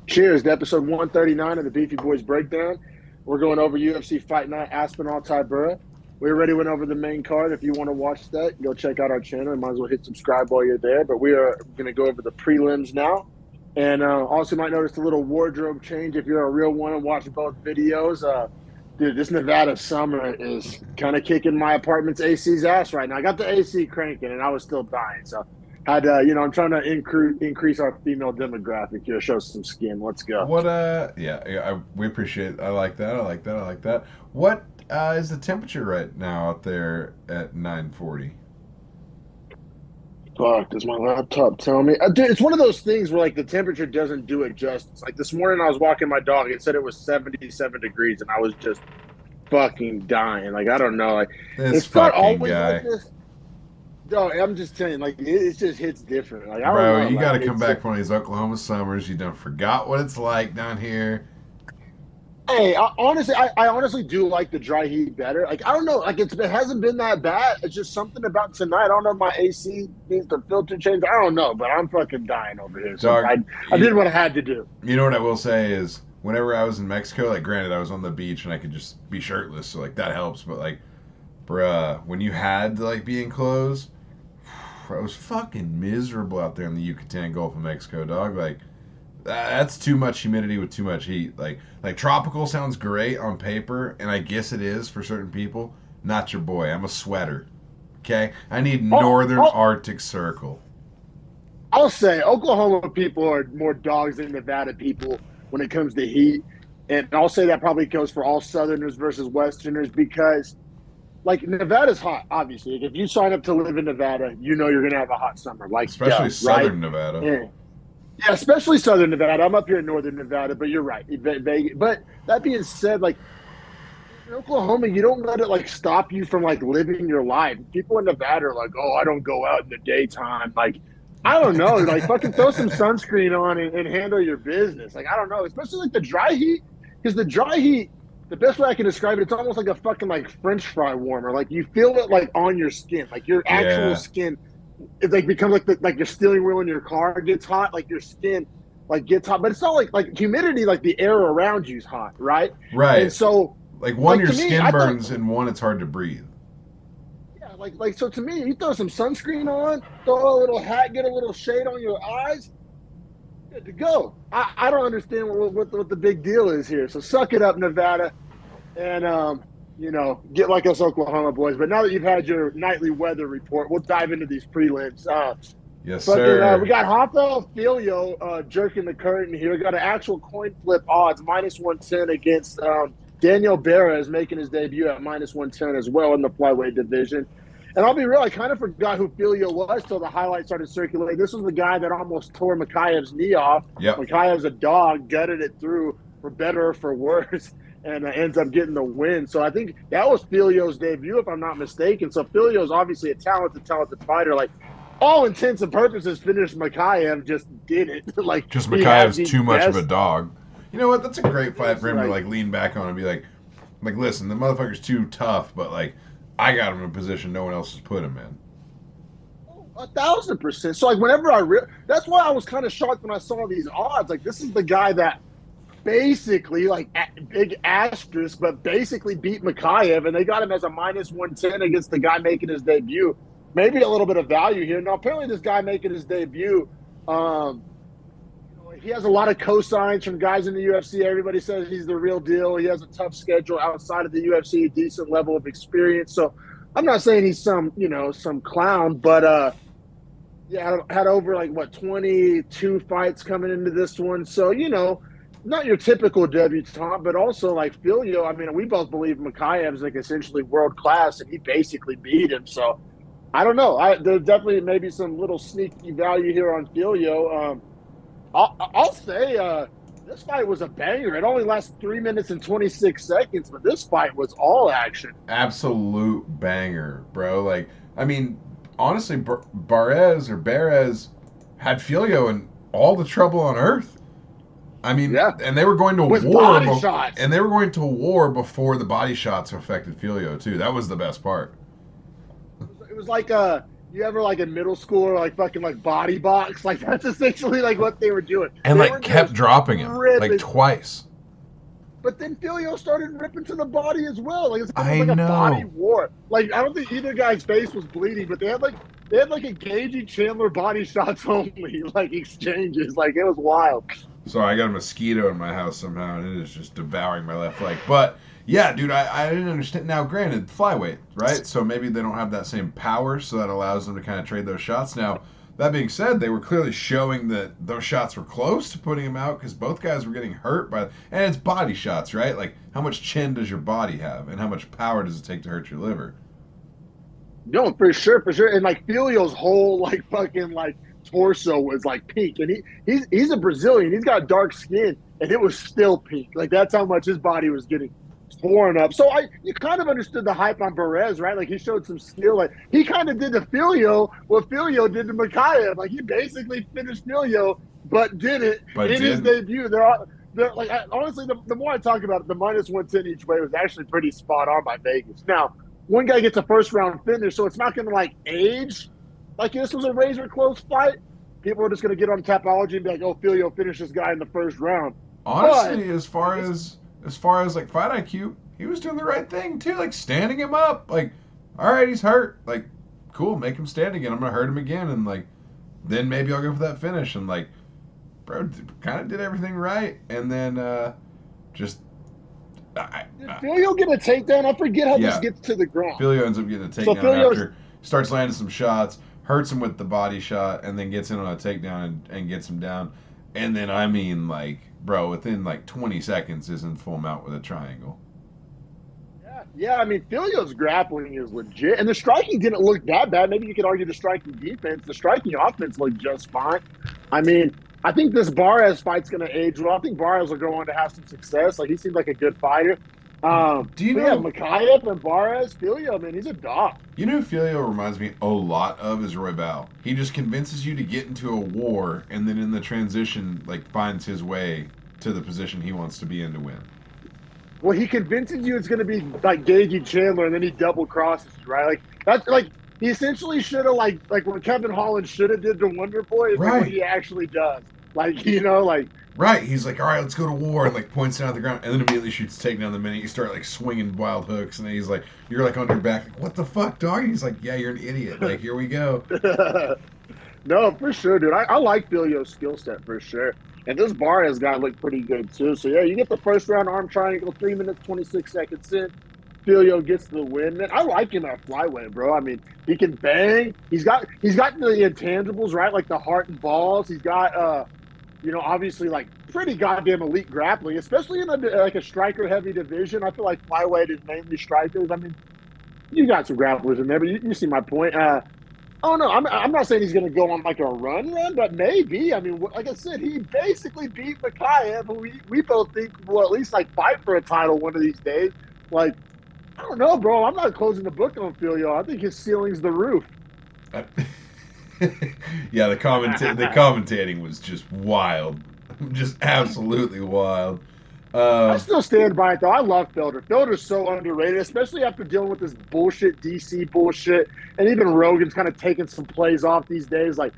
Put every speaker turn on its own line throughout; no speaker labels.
Cheers to episode 139 of the Beefy Boys Breakdown. We're going over UFC Fight Night, Aspinall, Tybura. We already went over the main card. If you want to watch that, go check out our channel. You might as well hit subscribe while you're there. But we are going to go over the prelims now. And also, you might notice a little wardrobe change if you're a real one and watch both videos. Dude, this Nevada summer is kind of kicking my apartment's AC's ass right now. I got the AC cranking and I was still dying. So I'm trying to increase our female demographic here, show some skin. Let's go.
What we appreciate it. I like that. I like that. I like that. What is the temperature right now out there at 9:40?
Fuck, does my laptop tell me? Dude, it's one of those things where like the temperature doesn't do it justice. Like this morning, I was walking my dog. It said it was 77 degrees, and I was just fucking dying. Like I don't know. Like
This
it's not
fucking
always like
guy.
this. No, I'm just telling you, like it just hits different. Like I don't
Bro,
know.
you
Like
gotta come
it's
back from one of these Oklahoma summers. You done forgot what it's like down here.
Hey, I honestly do like the dry heat better. Like I don't know, like it hasn't been that bad. It's just something about tonight. I don't know if my AC needs the filter change. I don't know, but I'm fucking dying over here. So
Dog,
I did
you,
what I had to do.
you know what I will say is whenever I was in Mexico, like granted I was on the beach and I could just be shirtless, so like that helps, but like bruh, when you had to like be in clothes, I was fucking miserable out there in the Yucatan Gulf of Mexico, dog. Like that's too much humidity with too much heat. Like tropical sounds great on paper, and I guess it is for certain people. Not your boy. I'm a sweater. Okay, I need
Oh,
northern
oh,
Arctic Circle.
I'll say Oklahoma people are more dogs than Nevada people when it comes to heat, and I'll say that probably goes for all Southerners versus Westerners because like Nevada's hot. Obviously, like, if you sign up to live in Nevada, you know you're gonna have a hot summer. Like
Especially
right?
southern Nevada.
Yeah. Yeah, especially Southern Nevada. I'm up here in Northern Nevada, but you're right. But that being said, like in Oklahoma, you don't let it like stop you from like living your life. People in Nevada are like, "Oh, I don't go out in the daytime." Like, I don't know. Like, fucking throw some sunscreen on and handle your business. Like, I don't know. Especially like the dry heat, because the dry heat, the best way I can describe it, it's almost like a fucking like French fry warmer. Like you feel it like on your skin, like your actual
Yeah.
skin it like becomes like your steering wheel in your car gets hot, like your skin like gets hot, but it's not like humidity, like the air around you is hot, right? And
Right.
so,
Like one,
like
your
to me,
skin
I thought,
burns, and one, it's hard to breathe.
yeah, like so to me, you throw some sunscreen on, throw a little hat, get a little shade on your eyes, good to go. I don't understand what the big deal is here. So suck it up, Nevada, and get like us Oklahoma boys. But now that you've had your nightly weather report, we'll dive into these prelims.
Yes,
Fucking, we
sir.
got Rafael Filio jerking the curtain here. We got an actual coin flip odds, minus 110 against Daniel Barras making his debut at minus 110 as well in the flyweight division. And I'll be real, I kind of forgot who Filio was till the highlights started circulating. This was the guy that almost tore Makhayev's knee off.
Yep.
Makhayev's a dog, gutted it through for better or for worse, and ends up getting the win. So I think that was Filio's debut, if I'm not mistaken. So Filio's obviously a talented fighter. Like, all intents and purposes, finished Makhachev, just did it. Like
Just
he had
Makhayev's
the
too much of a
best.
dog. You know what? That's a great fight for him to
Like
like lean back on and be like, listen, the motherfucker's too tough, but like, I got him in a position no one else has put him in.
1,000%. So like whenever that's why I was kind of shocked when I saw these odds. Like this is the guy that basically like big asterisk, but basically beat Makhachev, and they got him as a minus 110 against the guy making his debut. Maybe a little bit of value here. Now apparently this guy making his debut, um, he has a lot of cosigns from guys in the UFC. Everybody says he's the real deal. He has a tough schedule outside of the UFC, a decent level of experience. So I'm not saying he's some clown, but yeah, had over like what 22 fights coming into this one. So not your typical debutant, but also like Filio. I mean, we both believe Makhachev is like essentially world class, and he basically beat him. So I don't know. There's definitely maybe some little sneaky value here on Filio. I'll say this fight was a banger. It only lasted 3 minutes and 26 seconds, but this fight was all action.
Absolute banger, bro. Like, I mean, honestly, Barez had Filio in all the trouble on earth. I mean,
Yeah,
and they were going to
with
war,
body shots.
and they were going to war before the body shots affected Filio too. That was the best part.
It was like you ever like in middle school or like fucking like body box? Like that's essentially like what they were doing.
And
They
like
were
kept
just
dropping him like
ripping.
twice.
But then Filio started ripping to the body as well. Like it's almost
I
like a body
know.
war. Like I don't think either guy's face was bleeding, but they had like engaging Chandler body shots only, like exchanges. Like it was wild.
So I got a mosquito in my house somehow, and it is just devouring my left leg. But yeah, dude, I didn't understand. Now, granted, flyweight, right? So maybe they don't have that same power, so that allows them to kind of trade those shots. Now, that being said, they were clearly showing that those shots were close to putting him out because both guys were getting hurt by, and it's body shots, right? Like how much chin does your body have, and how much power does it take to hurt your liver?
No, for sure, for sure. And like Filio's whole like fucking like torso was like pink, and he's a Brazilian. He's got dark skin, and it was still pink. Like that's how much his body was getting torn up. So you kind of understood the hype on Perez, right? Like he showed some skill. Like he kind of did to Filio what Filio did to Mikhaev. Like he basically finished Filio, but did it
But
in his
did
debut. They're like honestly, the more I talk about it, the -110 each way was actually pretty spot on by Vegas. Now one guy gets a first round finish, so it's not going to like age like this was a razor close fight. People are just going to get on Tapology and be like, "Oh, Filio finished this guy in the first round." But
honestly, as far as like fight IQ, he was doing the right thing too, like standing him up. Like, all right, he's hurt. Like, cool, make him stand again. I'm gonna hurt him again, and like, then maybe I'll go for that finish. And like, bro, kind of did everything right, and then just
did Filio get a takedown? I forget how this
yeah,
gets to the ground.
Filio ends up getting a
So
takedown
Filio's
after starts landing some shots, hurts him with the body shot, and then gets in on a takedown and gets him down. And then I mean, like, bro, within like 20 seconds is in full mount with a triangle.
yeah. I mean, Filio's grappling is legit, and the striking didn't look that bad. Maybe you could argue the striking defense, the striking offense looked just fine. I mean, I think this Barres fight's going to age well. I think Barres will go on to have some success. Like he seems like a good fighter.
Do you
But yeah,
know?
Mikhaev and Barres, Filio, man, he's a dog.
You know who Filio reminds me a lot of is Roy Val. He just convinces you to get into a war, and then in the transition, like finds his way to the position he wants to be in to win.
Well, he convinces you it's going to be like Gagey Chandler, and then he double crosses you, right? Like that's like he essentially should have like when Kevin Holland should have did the Wonder Boy is like what
Right.
he actually does. Like like
Right, he's like, all right, let's go to war, and like points down at the ground, and then immediately shoots takedown the minute you start like swinging wild hooks, and then he's like, you're like on your back, like, what the fuck, dog? And he's like, yeah, you're an idiot. Like, here we go.
no, for sure, dude. I like Filio's skill set for sure. And this Barres guy looked pretty good too. So yeah, you get the first round arm triangle, 3 minutes 26 seconds in. Filio gets the win. Man, I like him at flyweight, bro. I mean, he can bang. He's got the intangibles, right? Like the heart and balls. He's got obviously like pretty goddamn elite grappling, especially in like a striker heavy division. I feel like flyweight is mainly strikers. I mean, you got some grapplers in there, but you see my point. Oh no, I'm not saying he's going to go on like a run, but maybe. I mean, like I said, he basically beat Mikhaev, who we both think will at least like fight for a title one of these days. Like, I don't know, bro. I'm not closing the book on Filio. I think his ceiling's the roof.
Yeah, the commentating was just wild, just absolutely wild.
I still stand by it though. I love Felder. Felder's so underrated, especially after dealing with this bullshit DC bullshit, and even Rogan's kind of taking some plays off these days. Like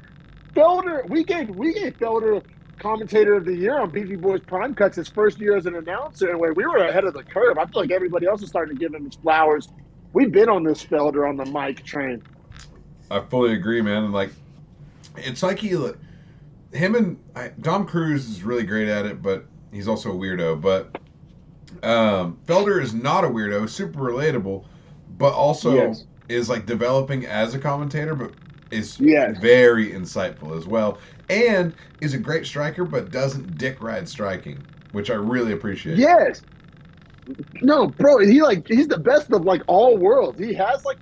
Felder, we gave Felder commentator of the year on Beefy Boys Prime Cuts his first year as an announcer, and we were ahead of the curve. I feel like everybody else is starting to give him his flowers. We've been on this Felder on the mic train.
I fully agree, man. And like, it's like Tom Cruise is really great at it, but he's also a weirdo. But Felder is not a weirdo, super relatable, but also is like developing as a commentator, but is very insightful as well, and is a great striker, but doesn't dick ride striking, which I really appreciate.
Yes. No, bro, he's the best of like all worlds. He has like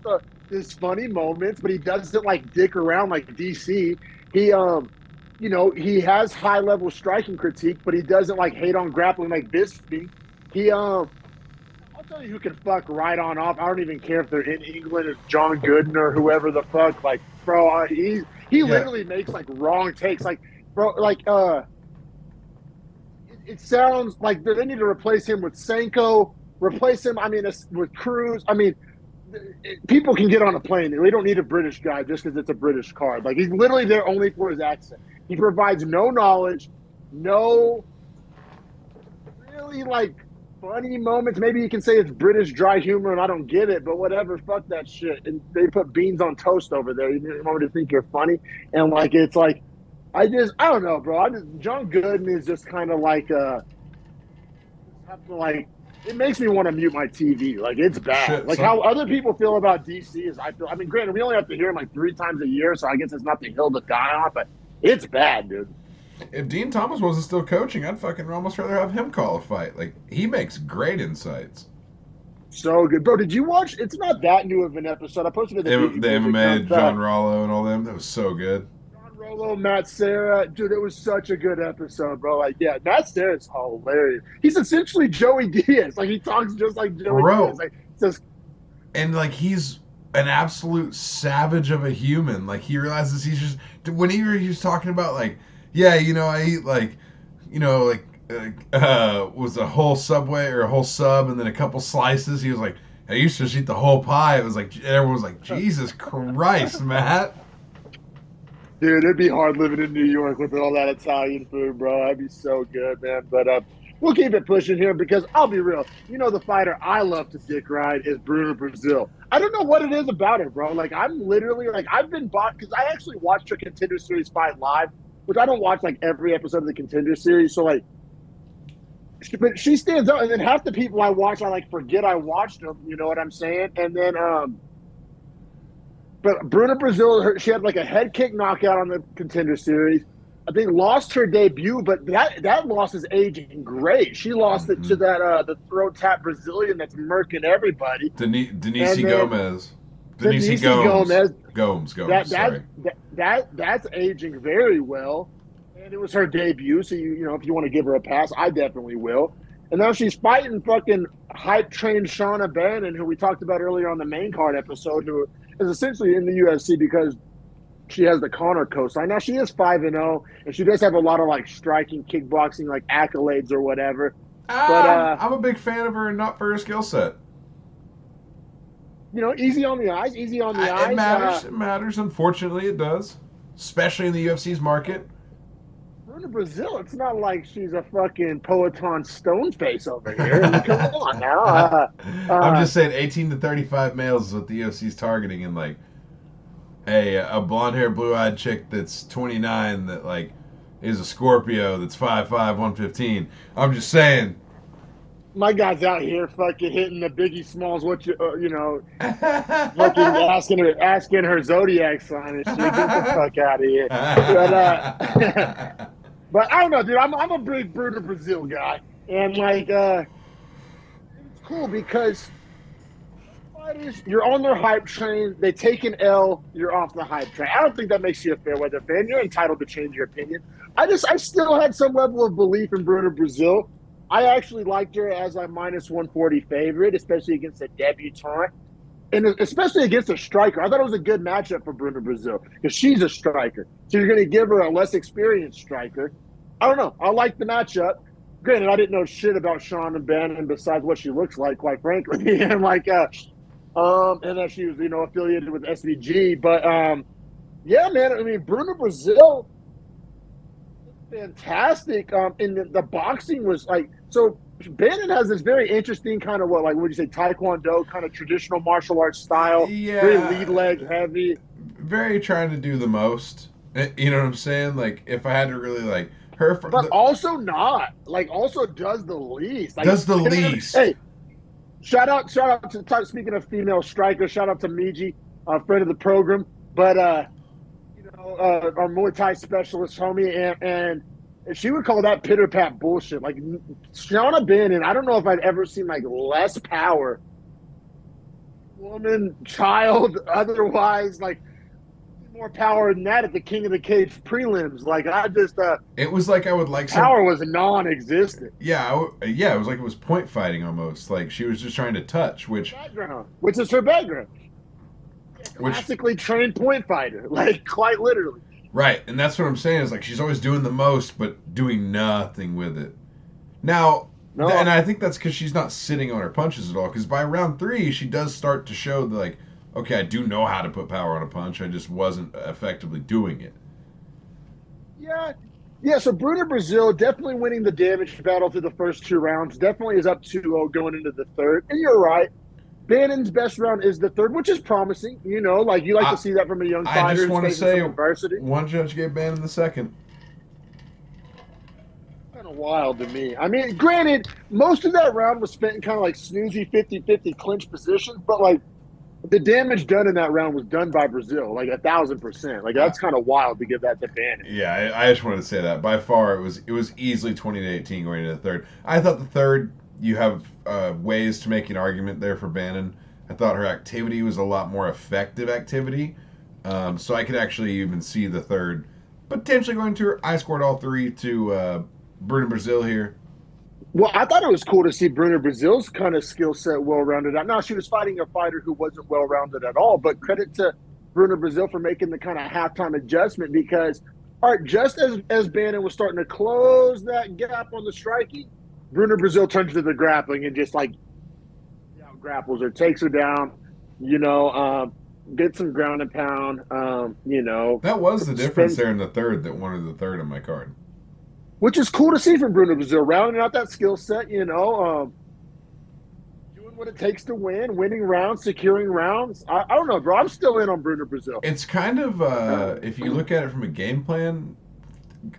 his funny moments, but he doesn't like dick around like DC. He has high level striking critique, but he doesn't like hate on grappling like Bisping. I'll tell you who can fuck right on off. I don't even care if they're in England. It's John Gooden or whoever the fuck. Like, bro, he literally makes like wrong takes. Like, bro, like it sounds like they need to replace him with Senko. Replace him. I mean, with Cruz. I mean, people can get on a plane. We don't need a British guy just because it's a British card. Like, he's literally there only for his accent. He provides no knowledge, no really like funny moments. Maybe you can say it's British dry humor and I don't get it, but whatever. Fuck that shit. And they put beans on toast over there. You want me to think you're funny? And like, it's like, I don't know, bro. John Gooden is just kind of like, like, it makes me want to mute my TV. Like, it's bad.
Shit,
like, how other people feel about DC is I mean, granted, we only have to hear him like 3 times a year, so I guess it's not the hill to die on, but it's bad, dude.
If Dean Thomas wasn't still coaching, I'd fucking almost rather have him call a fight. Like, he makes great insights.
So good. Bro, did you watch? It's not that new of an episode. I posted it.
The MMA, John Rollo and all them. That was so good.
Rollo, Matt Serra, dude, it was such a good episode, bro. Like, yeah, Matt Serra's hilarious. He's essentially Joey Diaz. Like, he talks just like Joey Diaz. Like, just,
and like, he's an absolute savage of a human. Like, he realizes he's just when he was talking about like, yeah, you know, I eat like, you know, like was a whole Subway or a whole sub and then a couple slices. He was like, I used to just eat the whole pie. It was like everyone was like, Jesus Christ, Matt.
Dude, it'd be hard living in New York with all that Italian food, bro. That'd be so good, man. But we'll keep it pushing here because I'll be real. You know, the fighter I love to dick ride is Bruno Brazil. I don't know what it is about it, bro. Like, I'm literally, like, I've been bought because I actually watched her Contender Series fight live, which I don't watch, like, every episode of the Contender Series. So, like, but she stands out. And then half the people I watch, I, like, forget I watched them. You know what I'm saying? And then, but Bruna Brazil, she had like a head kick knockout on the Contender Series. I think lost her debut, but that loss is aging great. She lost it to that the throat tap Brazilian that's murking everybody.
Denise Gomez. Denise Gomes.
That's aging very well. And it was her debut, so you know, if you want to give her a pass, I definitely will. And now she's fighting fucking hype train Shauna Bannon, who we talked about earlier on the main card episode, who is essentially in the UFC because she has the Conor cosign. Now, she is 5-0, and she does have a lot of, like, striking, kickboxing, like, accolades or whatever. But
I'm a big fan of her and not for her skill set.
You know, easy on the eyes.
It matters. It matters. Unfortunately, it does. Especially in the UFC's market.
Bruna Brazil, it's not like she's a fucking Poeton Stoneface over here. I mean, come on now.
I'm just saying 18 to 35 males is what the UFC's targeting, and like a blonde-haired, blue-eyed chick that's 29 that like is a Scorpio that's 5'5", 115. I'm just saying.
My guy's out here fucking hitting the Biggie Smalls. What you know, fucking asking her zodiac sign and shit. Get the fuck out of here. But I don't know, dude. I'm a big Bruno Brazil guy, and like it's cool because fighters, you're on their hype train. They take an L, you're off the hype train. I don't think that makes you a fair weather fan. You're entitled to change your opinion. I still had some level of belief in Bruno Brazil. I actually liked her as a -140 favorite, especially against a debutante. And especially against a striker. I thought it was a good matchup for Bruna Brazil because she's a striker. So you're going to give her a less experienced striker. I don't know. I like the matchup. Granted, I didn't know shit about Shauna Bannon besides what she looks like, quite frankly. And like, and that she was, you know, affiliated with SVG. But yeah, man. I mean, Bruna Brazil, fantastic. And the boxing was like, so Bannon has this very interesting kind of what would you say, Taekwondo kind of traditional martial arts style.
Yeah.
Very lead leg heavy.
Very trying to do the most. You know what I'm saying? Like, if I had to really like her,
but also not like also does the least. Like,
does the least.
Hey, shout out to speaking of female strikers. Shout out to Miji, a friend of the program. But you know, our Muay Thai specialist homie, and she would call that pitter pat bullshit. Like Shauna Bannon, I don't know if I've ever seen like less power, woman, child, otherwise, like more power than that at the King of the Cage prelims. Like I just,
it was like I would like
power was non-existent.
Yeah, yeah, it was like it was point fighting almost. Like she was just trying to touch, which
is her background. Classically trained point fighter, like quite literally.
Right, and that's what I'm saying is like she's always doing the most, but doing nothing with it. Now,
No,
And I think that's because she's not sitting on her punches at all. Because by round 3, she does start to show that, like, okay, I do know how to put power on a punch. I just wasn't effectively doing it.
yeah, yeah. So Bruno Brazil definitely winning the damage battle through the first 2 rounds. Definitely is up 2-0 going into the third. And you're right. Bannon's best round is the third, which is promising. You know, like you like to
I
see that from a young
I
fighter
just
who's
want to
facing
say
some adversity.
one judge gave Bannon the second.
Kind of wild to me. I mean, granted, most of that round was spent in kind of like snoozy 50-50 clinch positions, but like the damage done in that round was done by Brazil, like 1,000%. Like
Uh,
that's kind of wild to give that to Bannon.
yeah, I just wanted to say that. By far, it was easily 20-18 going into the third. I thought the third, you have ways to make an argument there for Bannon. I thought her activity was a lot more effective activity. So I could actually even see the third potentially going to her. I scored all 3 to Bruno Brazil here.
Well, I thought it was cool to see Bruno Brazil's kind of skill set well rounded out. Now she was fighting a fighter who wasn't well rounded at all, but credit to Bruno Brazil for making the kind of halftime adjustment because, all right, just as Bannon was starting to close that gap on the striking, Bruno Brazil turns to the grappling and just like out grapples her, takes her down, you know, gets some ground and pound, you know,
That was the difference
spins,
there in the third that wanted the third on my card.
which is cool to see from Bruno Brazil, rounding out that skill set, you know, doing what it takes to win, winning rounds, securing rounds. I don't know, bro. I'm still in on Bruno Brazil.
It's kind of, if you look at it from a game plan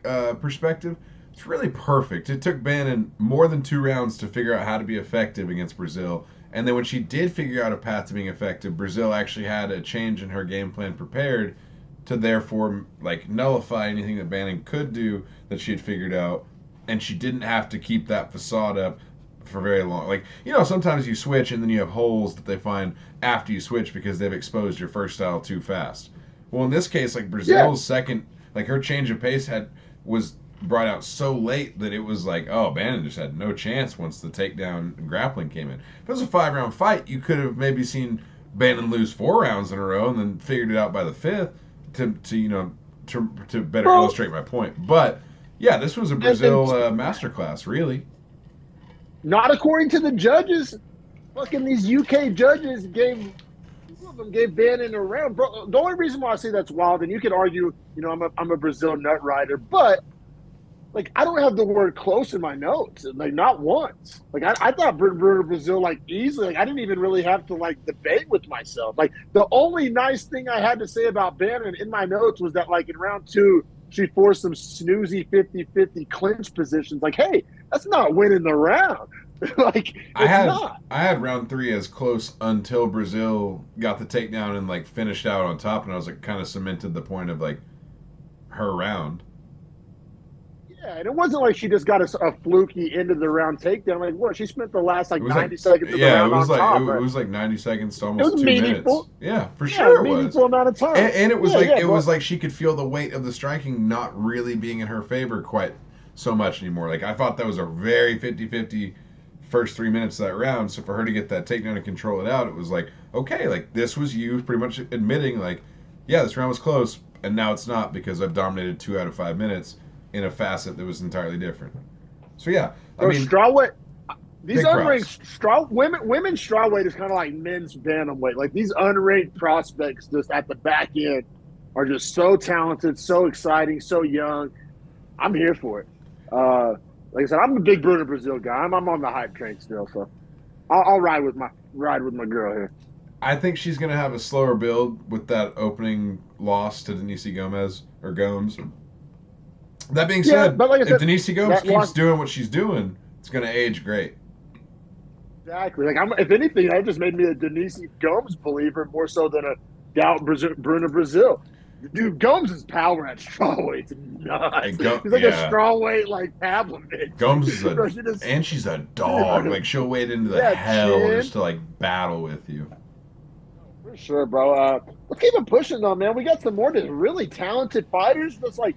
perspective, it's really perfect. It took Bannon more than 2 rounds to figure out how to be effective against Brazil. And then when she did figure out a path to being effective, Brazil actually had a change in her game plan prepared to therefore like nullify anything that Bannon could do that she had figured out. And she didn't have to keep that facade up for very long. Like, sometimes you switch and then you have holes that they find after you switch because they've exposed your first style too fast. Well, in this case, like Brazil's second, like her change of pace was brought out so late that it was like, oh, Bannon just had no chance once the takedown and grappling came in. If it was a 5-round fight, you could have maybe seen Bannon lose 4 rounds in a row and then figured it out by the 5th to better illustrate my point. But yeah, this was a Brazil masterclass, really.
Not according to the judges. Fucking these UK judges gave Bannon a round, bro. The only reason why I say that's wild, and you could argue, I'm a Brazil nut rider, but like I don't have the word close in my notes, like not once. Like I thought Bruno Brazil like easily. Like I didn't even really have to like debate with myself. Like the only nice thing I had to say about Bannon in my notes was that like in round 2 she forced some snoozy 50-50 clinch positions. Like, hey, that's not winning the round. Like
I had round 3 as close until Brazil got the takedown and like finished out on top, and I was like kind of cemented the point of like her round.
Yeah, and it wasn't like she just got a fluky end of the round takedown. Like, what? She spent the last like 90
like,
seconds of the round on top.
It was like 90 seconds to
It
almost
was
2
meaningful.
minutes. Yeah, for sure it was.
Meaningful amount of time.
And it was was like she could feel the weight of the striking not really being in her favor quite so much anymore. Like I thought that was a very 50-50 first 3 minutes of that round. So for her to get that takedown and control it out, it was like, okay, like this was you pretty much admitting like, yeah, this round was close, and now it's not because I've dominated 2 out of 5 minutes in a facet that was entirely different. So yeah, I mean,
strawweight. These
unranked
women's strawweight is kind of like men's bantamweight. Like these unranked prospects just at the back end are just so talented, so exciting, so young. I'm here for it. Like I said, I'm a big Bruno Brazil guy. I'm on the hype train still, so I'll ride with my girl here.
I think she's gonna have a slower build with that opening loss to Denise Gomes. That being said,
but like I said,
if Denise Gomes keeps doing what she's doing, it's going to age great.
Exactly. Like, if anything, that just made me a Denise Gomes believer more so than a doubt Bruno Brazil. Dude, Gomes' power at strawweight's nuts. He's like a strawweight like Pavlovich.
Gomes is and she's a dog. Like she'll wade into the hell just to like battle with you.
For sure, bro. Let's keep it pushing though, man. We got some more really talented fighters. That's like.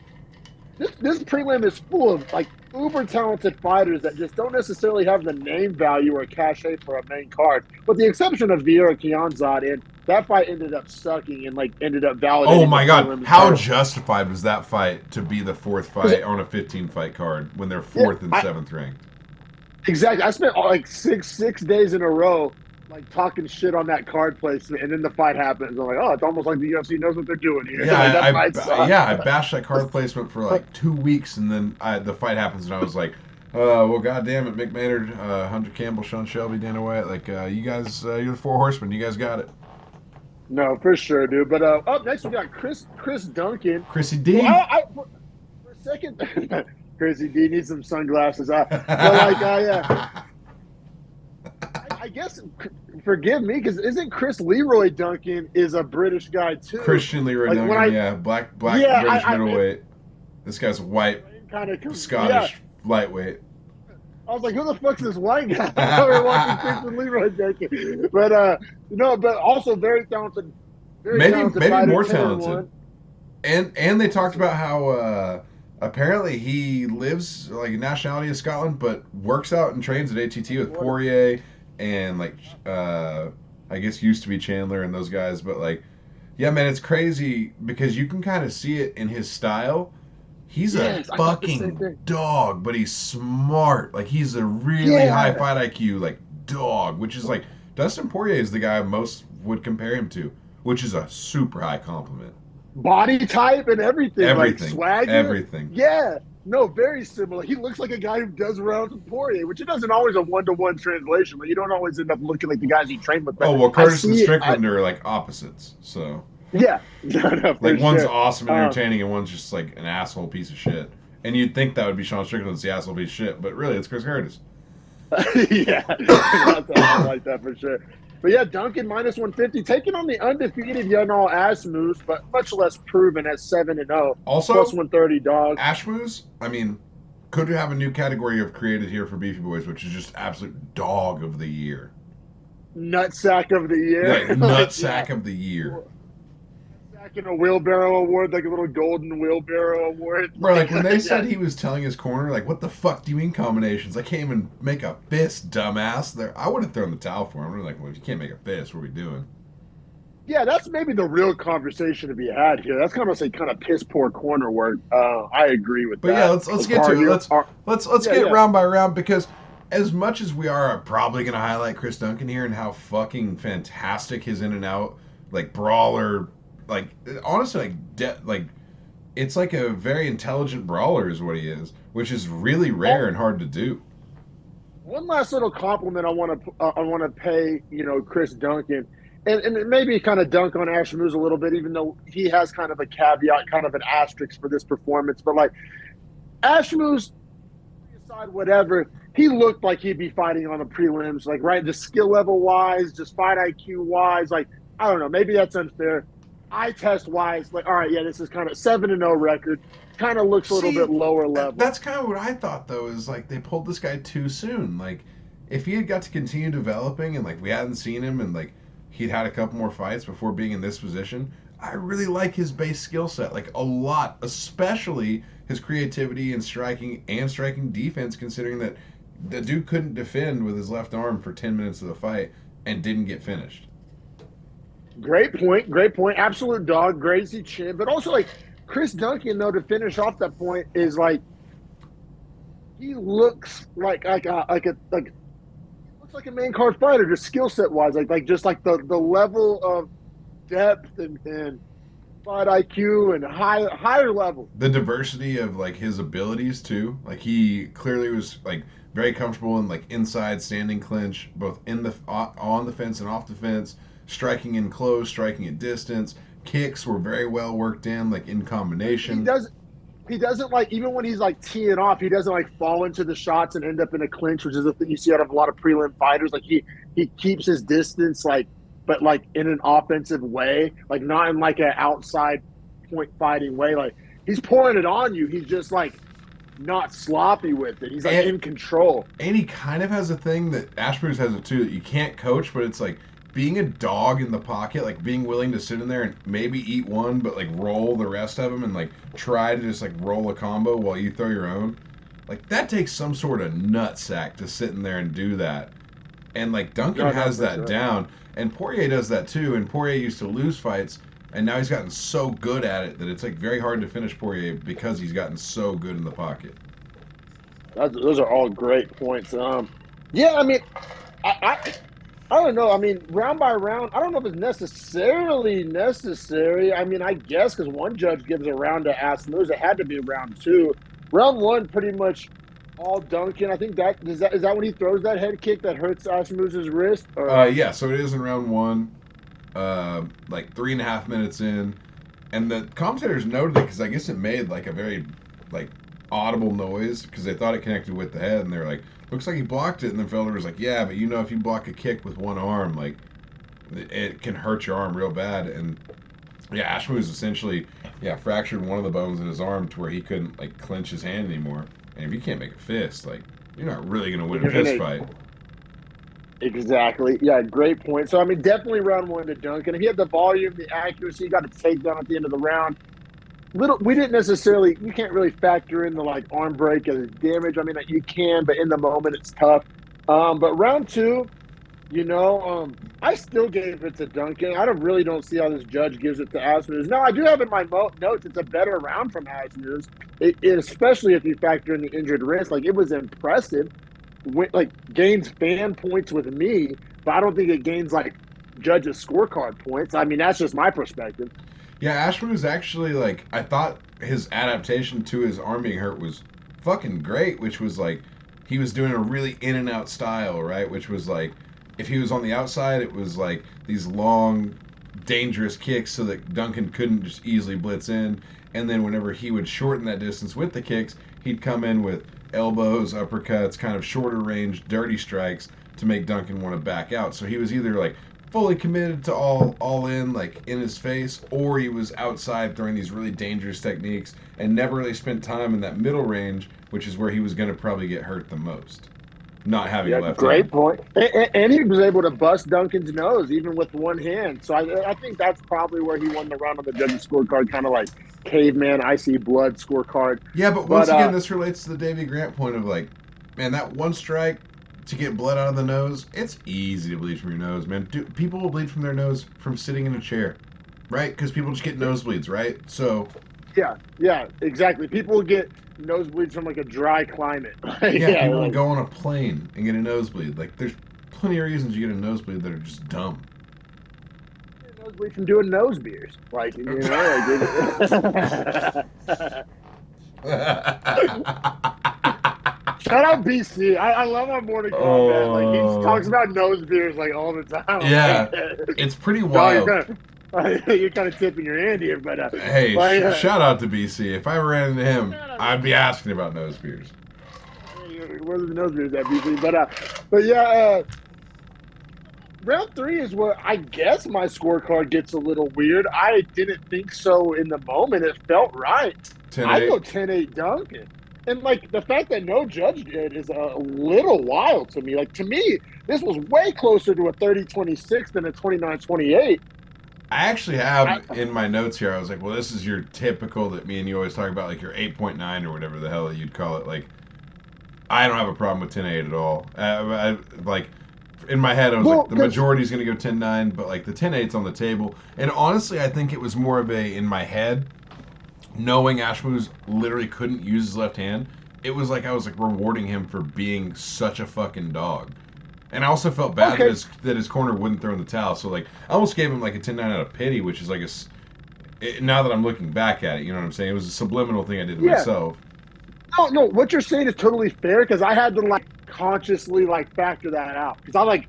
This prelim is full of like uber talented fighters that just don't necessarily have the name value or cachet for a main card, with the exception of Vieira Kianzad, and that fight ended up sucking and like ended up validating.
Oh my god, how justified was that fight to be the 4th fight on a 15-fight card when they're 4th and 7th ranked?
Exactly. I spent like six days in a row like talking shit on that card placement, and then the fight happens. I'm like, oh, it's almost like the UFC knows what they're doing here.
Yeah,
Like that fight sucked.
yeah, I bashed that card placement for like 2 weeks, and then the fight happens, and I was like, well, goddamn it, Mick Maynard, Hunter Campbell, Sean Shelby, Dana White, like, you guys, you're the four horsemen, you guys got it.
No, for sure, dude. But up next we got Chris Duncan.
Chrissy
Well,
D.
for a second, Chrissy D needs some sunglasses. But like, I guess forgive me because isn't Chris Leroy Duncan is a British guy too?
Christian Leroy
Like
Duncan, yeah, black
yeah,
British middleweight. This guy's white,
kind of
Scottish lightweight.
I was like, who the fuck's this white guy? We're watching Christian Leroy Duncan, but but also very talented,
Maybe more
10
talented. And they talked about how apparently he lives like nationality of Scotland, but works out and trains at ATT with Poirier and like I guess used to be Chandler and those guys. But like, yeah, man, it's crazy because you can kind of see it in his style. He's a fucking dog, but he's smart. Like he's a really high fight IQ like dog, which is like Dustin Poirier is the guy most would compare him to, which is a super high compliment.
Body type and everything. Like swagger.
Everything.
Yeah. No, very similar. He looks like a guy who does rounds with Poirier, which it doesn't always a one-to-one translation. Like you don't always end up looking like the guys you train with.
Oh well, Curtis and Strickland are like opposites. So
yeah, no,
like one's awesome and entertaining, and one's just like an asshole piece of shit. And you'd think that would be Sean Strickland's the asshole piece of shit, but really it's Chris Curtis.
Yeah, I like that for sure. But yeah, Duncan minus 150, taking on the undefeated Yanal Ashmus, but much less proven at 7-0.
Also,
plus 130 dog.
Ashmus, I mean, could have a new category of created here for Beefy Boys, which is just absolute dog of the year.
Nutsack of the year.
Like, nutsack of the year.
In a wheelbarrow award, like a little golden wheelbarrow award.
Bro, like when they said he was telling his corner, like, what the fuck do you mean combinations? I can't even make a fist, dumbass. There, I would have thrown the towel for him. I'm like, well, if you can't make a fist, what are we doing?
Yeah, that's maybe the real conversation to be had here. That's kind of piss poor corner work. I agree with that.
But yeah, let's get to it. Let's get round by round because as much as we are probably going to highlight Chris Duncan here and how fucking fantastic his in and out like brawler. Like honestly, like it's like a very intelligent brawler is what he is, which is really rare and hard to do.
One last little compliment I want to pay Chris Duncan, and maybe kind of dunk on Ash Moose a little bit, even though he has kind of a caveat, kind of an asterisk for this performance. But like Ash Moose, aside whatever, he looked like he'd be fighting on the prelims, like right, just skill level wise, just fight IQ wise. Like I don't know, maybe that's unfair. Eye test wise, like, all right, yeah, this is kind of 7-0 record. Kind of looks a little bit lower level.
That's kind of what I thought, though, is like they pulled this guy too soon. Like, if he had got to continue developing and like we hadn't seen him and like he'd had a couple more fights before being in this position, I really like his base skill set, like a lot, especially his creativity and striking defense, considering that the dude couldn't defend with his left arm for 10 minutes of the fight and didn't get finished.
Great point. Absolute dog, Gracie chin, but also like Chris Duncan though to finish off that point is like he looks like looks like a main card fighter, just skill set wise, like just like the level of depth and fight IQ and higher level.
The diversity of like his abilities too, like he clearly was like very comfortable in like inside standing clinch, both in the on the fence and off the fence. Striking in close, striking at distance. Kicks were very well worked in, like in combination.
He doesn't like, even when he's like teeing off, he doesn't like fall into the shots and end up in a clinch, which is a thing you see out of a lot of prelim fighters. Like he keeps his distance, like, but like in an offensive way, like not in like an outside point fighting way. Like he's pouring it on you. He's just like not sloppy with it. He's like in control.
And he kind of has a thing that Ashbrook has it too, that you can't coach, but it's like, being a dog in the pocket, like being willing to sit in there and maybe eat one, but like roll the rest of them and like try to just like roll a combo while you throw your own. Like that takes some sort of nutsack to sit in there and do that. And like Duncan has that down, and Poirier does that too. And Poirier used to lose fights, and now he's gotten so good at it that it's like very hard to finish Poirier because he's gotten so good in the pocket.
Those are all great points. Yeah, I mean, I I don't know. I mean, round by round, I don't know if it's necessarily necessary. I mean, I guess because one judge gives a round to Asmus, it had to be round two. Round one, pretty much all Duncan. I think that is that when he throws that head kick that hurts Asmus's wrist, or
Yeah, so it is in round one, like 3.5 minutes in, and the commentators noted it because I guess it made like a very like audible noise because they thought it connected with the head, and they're like, looks like he blocked it, and then Felder was like, yeah, but you know, if you block a kick with one arm, like it can hurt your arm real bad, and yeah, Ashman essentially fractured one of the bones in his arm to where he couldn't like clench his hand anymore, and if you can't make a fist, like you're not really gonna win a
you're
fist
gonna
fight.
exactly. Yeah, great point. So I mean, definitely round one to Duncan. If he had the volume, the accuracy, he got a takedown at the end of the round. Little, we didn't necessarily, you can't really factor in the like arm break as damage. I mean, you can, but in the moment it's tough. But round two, I still gave it to Duncan. I don't see how this judge gives it to Asmus. Now, I do have in my notes it's a better round from Asmus, especially if you factor in the injured wrist. Like, it was impressive. Like, gains fan points with me, but I don't think it gains, like, judges' scorecard points. I mean, that's just my perspective.
Yeah, Ashman was actually like I thought his adaptation to his arm being hurt was fucking great, which was like he was doing a really in and out style, right? Which was like if he was on the outside, it was like these long, dangerous kicks so that Duncan couldn't just easily blitz in. And then whenever he would shorten that distance with the kicks, he'd come in with elbows, uppercuts, kind of shorter range, dirty strikes to make Duncan want to back out. So he was either like fully committed to all in like in his face, or he was outside throwing these really dangerous techniques and never really spent time in that middle range, which is where he was going to probably get hurt the most, not having a
Yeah,
left
great
hand.
point. And he was able to bust Duncan's nose even with one hand. So I think that's probably where he won the round on the judges' scorecard, kind of like caveman, I see blood scorecard.
Yeah, but
But
once again, this relates to the Davy Grant point of like, man, that one strike to get blood out of the nose, it's easy to bleed from your nose, man. People will bleed from their nose from sitting in a chair, right? Because people just get nosebleeds, right? So
yeah, exactly. People get nosebleeds from like a dry climate.
yeah,
Yeah,
people will
like
go on a plane and get a nosebleed. Like, there's plenty of reasons you get a nosebleed that are just dumb.
nosebleed from doing nose beers. Like shout out BC. I love our morning combat. Like he
Oh,
talks about nose beers like all the time. I'm like,
yeah, it's pretty
dog,
wild.
you're kind of tipping your hand here, but
Hey,
like,
shout out to BC. If I ran into him, I'd be asking about nose beers.
where the nose beers at BC? But yeah, round three is where I guess my scorecard gets a little weird. I didn't think so in the moment. It felt right. I
10-8.
go 10-8 Duncan. And like the fact that no judge did is a little wild to me. Like to me, this was way closer to a 30-26 than a 29-28.
I actually
I,
have in my notes here. I was like, well, this is your typical that me and you always talk about, like your 8.9 or whatever the hell you'd call it. Like, I don't have a problem with 10-8 at all. Like, in my head, I was
well,
like, the majority is going to go 10-9, but like the 10-8's on the table. And honestly, I think it was more of a, in my head, knowing Ashmoose literally couldn't use his left hand, it was like I was like rewarding him for being such a fucking dog. And I also felt bad
okay,
that his corner wouldn't throw in the towel. So like I almost gave him like a 10-9 out of pity, which is like now that I'm looking back at it, you know what I'm saying? It was a subliminal thing I did to
yeah.
myself.
No, what you're saying is totally fair because I had to like consciously like factor that out because I like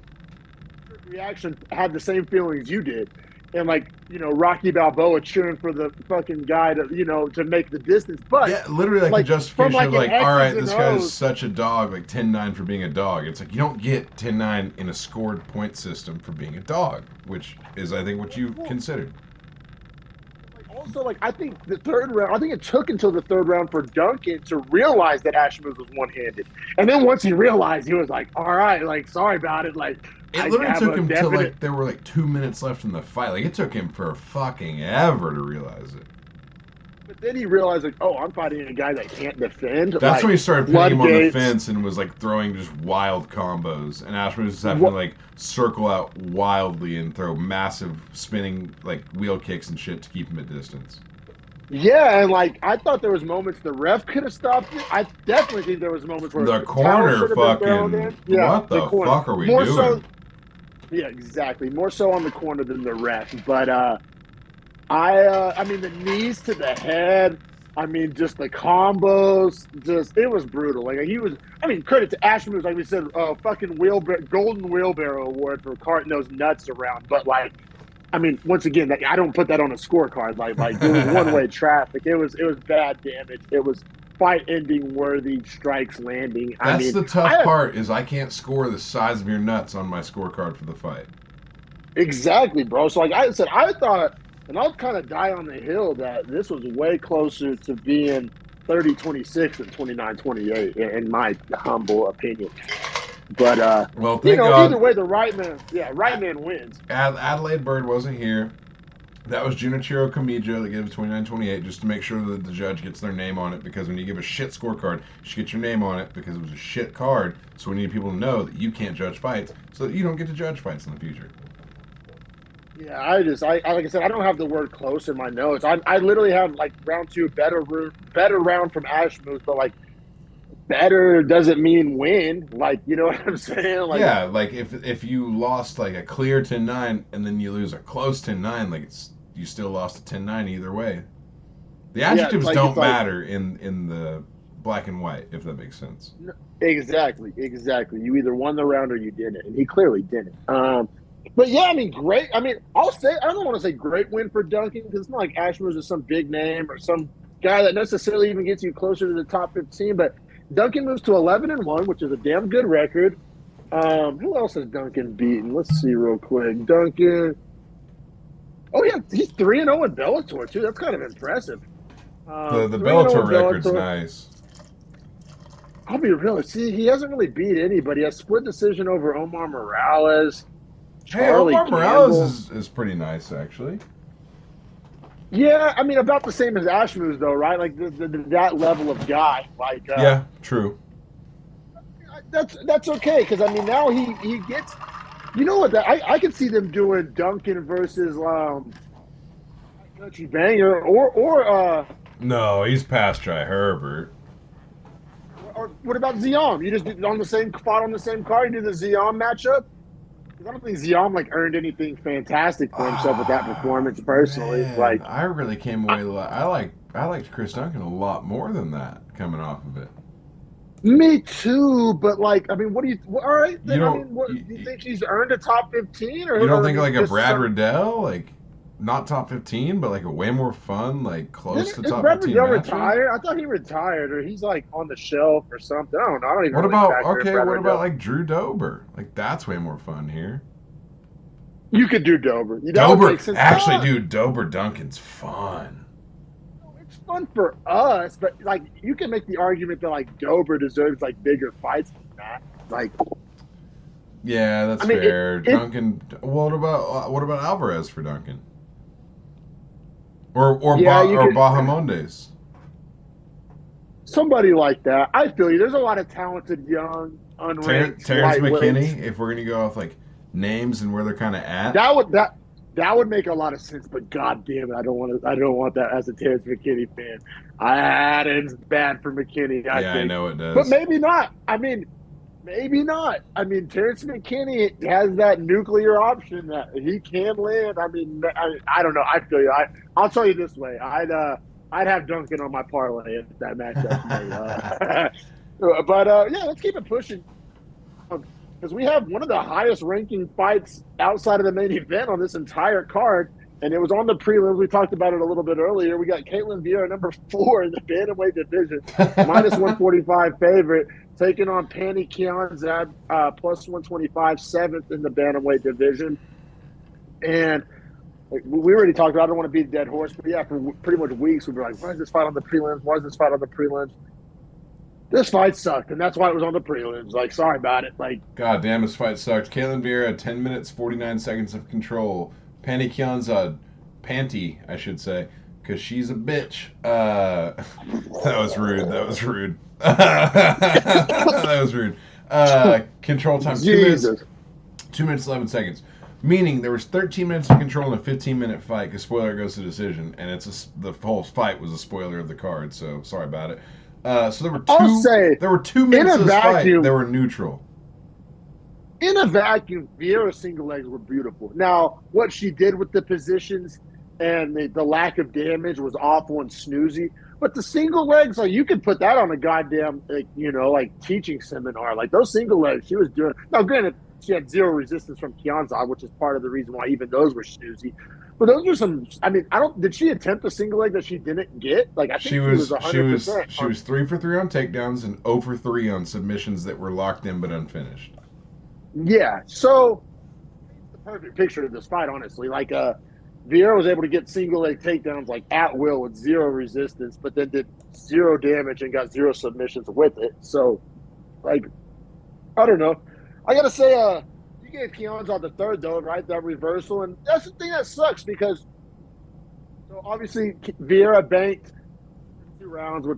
reaction had the same feelings you did. And like, Rocky Balboa cheering for the fucking guy to make the distance. But
Yeah, literally like the
like from
justification
like
of
an
like, all
X's
right,
and
this guy is
O's,
such a dog, like 10-9 for being a dog. It's like you don't get 10-9 in a scored point system for being a dog, which is I think what you
well,
considered.
also like I think the third round, I think it took until the third round for Duncan to realize that Ashman was one handed. And then once he realized, he was like, all right, like sorry about it. Like
It
I
literally
have
took
a
him till
definite
like there were like 2 minutes left in the fight. Like it took him for fucking ever to realize it.
but then he realized like, oh, I'm fighting a guy that can't defend.
That's
Like
when he started pinning him on the
floodgates.
fence and was like throwing just wild combos. And Ashman was just having to like circle out wildly and throw massive spinning like wheel kicks and shit to keep him at distance.
Yeah, and like I thought there was moments the ref could have stopped it. I definitely think there was moments where
The
the towel
corner
should have been thrown
fucking.
in. Yeah,
What
the
the
corner.
fuck are we
More so,
doing?
yeah, exactly. More so on the corner than the ref. But I mean the knees to the head. I mean, just the combos, just it was brutal. Like he was. I mean, credit to Ashman, like we said, fucking golden wheelbarrow award for carting those nuts around. But like, I mean, once again, like, I don't put that on a scorecard. Like it was one way traffic. It was bad damage. It was fight ending worthy strikes landing. I
That's
mean,
the
I
tough
have
part is I can't score the size of your nuts on my scorecard for the fight.
exactly, bro. So like I said, I thought, and I'll kind of die on the hill that this was way closer to being 30-26 than 29-28, in my humble opinion. But
Well, thank
either
God
way, the right man, yeah, right man wins.
Adelaide Bird wasn't here. That was Junichiro Kamijo that gave it 29-28 just to make sure that the judge gets their name on it, because when you give a shit scorecard, you should get your name on it because it was a shit card. So we need people to know that you can't judge fights so that you don't get to judge fights in the future.
Yeah, I like I said, I don't have the word close in my notes. I literally have like round two, better round from Ashmoose, but like better doesn't mean win. Like, you know what I'm saying? Like,
Yeah, like if you lost like a clear 10-9 and then you lose a close 10-9, like you still lost a 10-9 either way. The
yeah,
adjectives
it's
don't
like
matter in the black and white, if that makes sense.
exactly. You either won the round or you didn't, and he clearly didn't. But yeah, I mean, great. I mean, I'll say I don't want to say great win for Duncan because it's not like Ashmoose is some big name or some guy that necessarily even gets you closer to the top 15. But Duncan moves to 11-1, which is a damn good record. Who else has Duncan beaten? Let's see real quick. Duncan. Oh yeah, he's 3-0 in Bellator too. That's kind of impressive.
The
3-0
Bellator
in
record's
Bellator.
nice.
I'll be real. See, he hasn't really beat anybody. A split decision over Omar Morales,
Hey,
Charlie
Omar Morales
Campbell.
is pretty nice actually.
Yeah, I mean about the same as Ashmoose though, right? Like that level of guy. Like
Yeah, true.
that's okay because I mean now he gets. You know what? I could see them doing Duncan versus Country Banger
No, he's past Jai Herbert.
or what about Zion? You just did on the same fought on the same card. You do the Zion matchup. Because I don't think Zion like earned anything fantastic for himself with that
Ah,
performance personally.
man,
Like
I really came away. I liked Chris Duncan a lot more than that coming off of it.
me too, but like I mean, what do you? All right,
You
then I
don't
mean, what do you think he's earned a top 15
you don't
or I
think
mean,
like a
just
Brad
some?
Riddell, like not top 15, but like a way more fun, like close to
Is
top
Brad
15
Riddell
matchup?
retired? I thought he retired, or he's like on the shelf or something. I don't know. I don't even
What
really
about
track
okay?
Brad
What about
Riddell.
like Drew Dober? Like that's way more fun here.
You could do Dover. That would
Dober,
make sense.
actually, dude, Dober Duncan's fun.
It's fun for us, but like you can make the argument that like Dover deserves like bigger fights than that. Like,
Yeah, that's
I mean,
fair.
it
Duncan. What about Alvarez for Duncan?
yeah, you
Or
could
Bahamondes?
somebody like that. I feel you. There's a lot of talented young unranked
Terrence
lightweights.
McKinney. If we're gonna go off like names and where they're kind of at.
That would that would make a lot of sense. But god damn it, I don't want to. I don't want that as a Terrence McKinney fan. That is bad for McKinney, I
Yeah, I
think.
know it
But
does.
maybe not. I mean, maybe not. I mean, Terrence McKinney has that nuclear option that he can land. I mean, I don't know. I feel you. I'll tell you this way. I'd have Duncan on my parlay if that matchup's made. But yeah, let's keep it pushing because we have one of the highest ranking fights outside of the main event on this entire card. And it was on the prelims. We talked about it a little bit earlier. We got Caitlin Vieira, number 4 in the bantamweight division, minus 145 favorite, taking on Pannie Kianzad, plus 125, 7th in the bantamweight division. And we already talked about, I don't want to beat a dead horse, but yeah, for pretty much weeks, we were like, why is this fight on the prelims? Why is this fight on the prelims? This fight sucked, and that's why it was on the prelims. Like, sorry about it. Like,
God damn, this fight sucked. Caitlin Vieira, 10 minutes, 49 seconds of control. Panty Kianzad, Panty, I should say, because she's a bitch. That was rude. That was rude. That was rude. Control time,
Jesus.
2 minutes, 11 seconds. Meaning there was 13 minutes of control in a 15-minute fight. Because spoiler, it goes to decision, and the whole fight was a spoiler of the card. So sorry about it. So
I'll say,
there were 2
in
minutes
a
of this fight that
vacuum,
were neutral.
Vieira's single legs were beautiful. Now, what she did with the positions and the lack of damage was awful and snoozy. But the single legs, like you could put that on a goddamn, like teaching seminar. Like those single legs, she was doing. Now, granted, she had zero resistance from Kianzad, which is part of the reason why even those were snoozy. But those are some. I mean, I don't. Did she attempt a single leg that she didn't get? Like I think
She
she was
was
100%.
she was 3 for 3 on takedowns and 0 for 3 on submissions that were locked in but unfinished.
Yeah. So the perfect picture of this fight, honestly. Like Vieira was able to get single leg takedowns like at will with zero resistance, but then did zero damage and got zero submissions with it. So, like, I don't know. I gotta say, you gave Kianzad the third though, right? That reversal, and that's the thing that sucks because so obviously Vieira banked 2 rounds with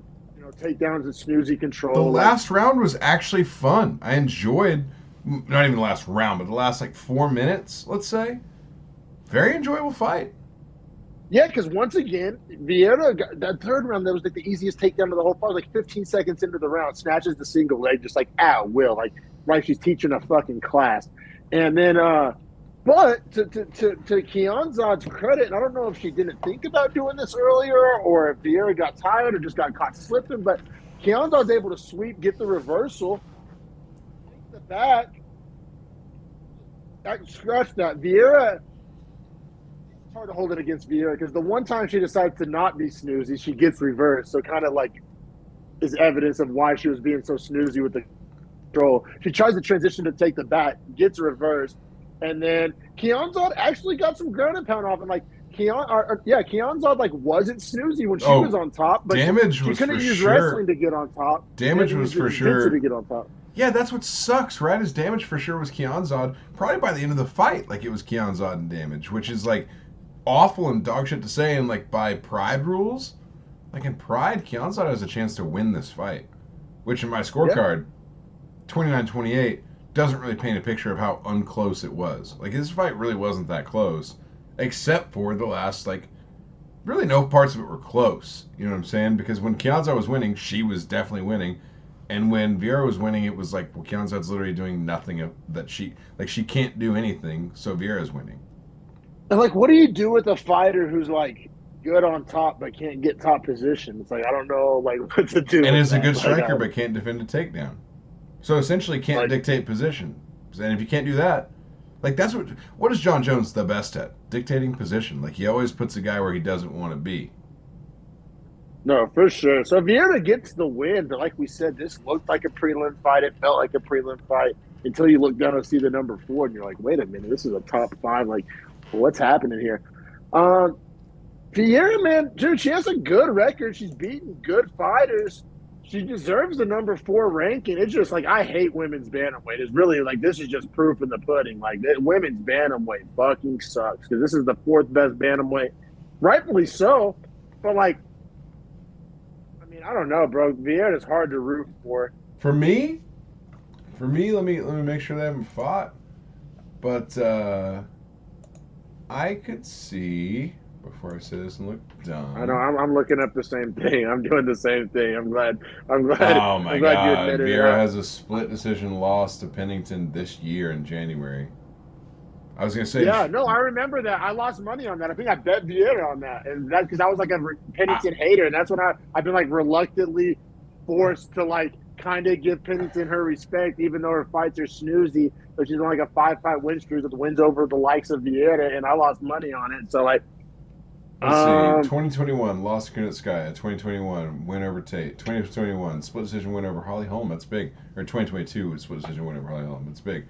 takedowns and snoozy
The
control.
last round was actually fun. I enjoyed, not even the last round, but the last like 4 minutes, let's say. Very enjoyable fight.
Yeah, because once again, Vieira, that third round, that was like the easiest takedown of the whole fight. Like 15 seconds into the round, snatches the single leg, just like, will. Like she's teaching a fucking class. And then, but to Kianzad's credit, and I don't know if she didn't think about doing this earlier or if Vieira got tired or just got caught slipping, but Kianzad's able to sweep, get the reversal, take the back. I scratch that. Vieira, it's hard to hold it against Vieira because the one time she decides to not be snoozy, she gets reversed. So kind of like is evidence of why she was being so snoozy with the control. She tries to transition to take the back, gets reversed, and then Kianzad actually got some ground and pound off. And like Kianzad like wasn't snoozy when she was on top, but
damage
she
was
couldn't
for
use
sure.
wrestling to get on top.
Damage was for sure
to get on top.
Yeah, that's what sucks, right? His damage for sure was Kianzad. Probably by the end of the fight, like it was Kianzad and damage, which is like awful and dog shit to say. And like by Pride rules, like in Pride, Kianzad has a chance to win this fight, which in my scorecard, 29-28, doesn't really paint a picture of how unclose it was. Like this fight really wasn't that close, except for the last like. Really, no parts of it were close. You know what I'm saying? Because when Kianzad was winning, she was definitely winning. And when Vieira was winning, it was like, well, Kianzad's literally doing nothing that she can't do anything, so Vieira's winning.
And like, what do you do with a fighter who's like good on top but can't get top position? It's like I don't know, like what to do.
And is a good striker but can't defend a takedown. So essentially, can't dictate position. And if you can't do that, like that's what is John Jones the best at? Dictating position. Like he always puts a guy where he doesn't want to be.
No, for sure. So Vieira gets the win, but like we said, this looked like a prelim fight. It felt like a prelim fight until you look down and see the number 4, and you're like, wait a minute, this is a top 5. Like, what's happening here? Vieira, man, dude, she has a good record. She's beaten good fighters. She deserves the number 4 ranking. It's just like I hate women's bantamweight. It's really like this is just proof in the pudding. Like women's bantamweight fucking sucks because this is the 4th best bantamweight, rightfully so. But like, I mean, I don't know, bro. Vieira's hard to root for.
For me, let me make sure they haven't fought. But I could see. Before I say this and look dumb.
I know. I'm looking up the same thing. I'm doing the same thing. I'm glad.
Oh my god!
You admitted
Vieira has a split decision loss to Pennington this year in January. I was gonna say.
Yeah, no, I remember that. I lost money on that. I think I bet Vieira on that, and that because I was like a Pennington hater, and that's when I've been like reluctantly forced to like kind of give Pennington her respect, even though her fights are snoozy. But she's on like a 5-fight win streak with wins over the likes of Vieira, and I lost money on it. So like.
Let's see. 2021, lost to Kunitskaya. 2021, win over Tate. 2021, split decision win over Holly Holm. That's big. Or 2022, split decision win over Holly Holm. That's big.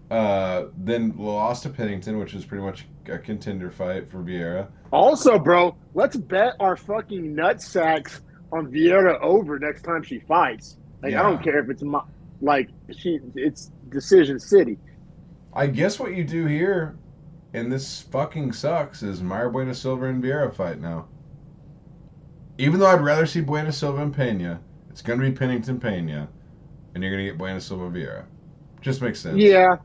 Then lost to Pennington, which is pretty much a contender fight for Vieira.
Also, bro, let's bet our fucking nutsacks on Vieira over next time she fights. Like, yeah. I don't care if it's it's decision city.
I guess what you do here. And this fucking sucks is Mayra Buena Silva and Vieira fight now. Even though I'd rather see Buena Silva and Pena, it's going to be Pennington Pena, and you're going to get Buena Silva Vieira. Just makes sense.
Yeah.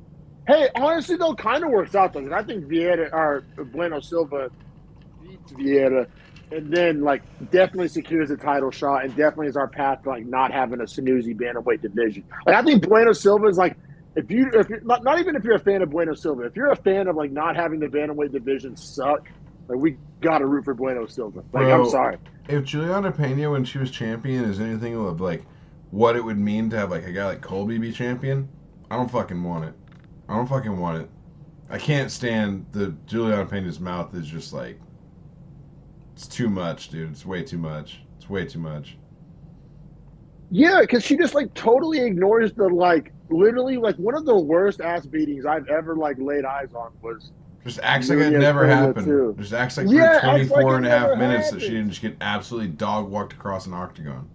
Hey, honestly though, kind of works out though. 'Cause I think Vieira or Bueno Silva beats Vieira, and then like definitely secures a title shot, and definitely is our path to like not having a snoozy bantamweight division. Like I think Bueno Silva is like if you're not even if you're a fan of Bueno Silva, if you're a fan of like not having the bantamweight division suck, like we got to root for Bueno Silva. Like I'm
Bro,
sorry.
if Juliana Pena when she was champion is anything of like what it would mean to have like a guy like Colby be champion, I don't fucking want it. I don't fucking want it. I can't stand the Juliana Pena's mouth is just like it's too much, dude. It's way too much. It's way too much.
Yeah, because she just like totally ignores the like literally like one of the worst ass beatings I've ever like laid eyes on was
Just acts like it
Nunez
never
Pena
happened.
too.
Just acts like for
Yeah, acts like
24
it
and a half
never
minutes that she
happened.
didn't just get absolutely dog walked across an octagon.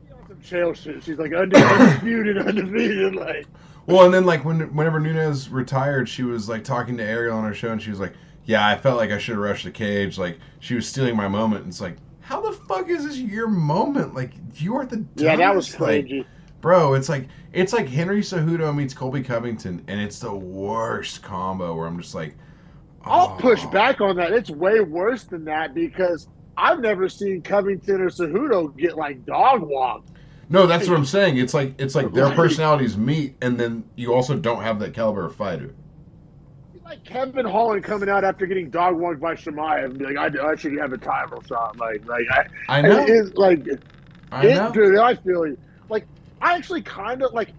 She on some trail shit. She's like undisputed, undefeated. Like,
Well, and then like whenever Nunez retired, she was like talking to Ariel on her show, and she was like, "Yeah, I felt like I should have rushed the cage. Like she was stealing my moment." And it's like, how the fuck is this your moment? Like you are the
yeah, that was
dumbest. Like,
cringy.
bro, it's like Henry Cejudo meets Colby Covington, and it's the worst combo. Where I'm just like,
I'll push
oh.
back on that. It's way worse than that because I've never seen Covington or Cejudo get like dog walked.
No, that's what I'm
Like,
saying. It's like their
like,
personalities meet, and then you also don't have that caliber of fighter.
like Kevin Holland coming out after getting dog walked by Shemaev and be like, I should have a title shot.
I know,
it's like
I know.
dude. I feel you. Like, I actually kind of like.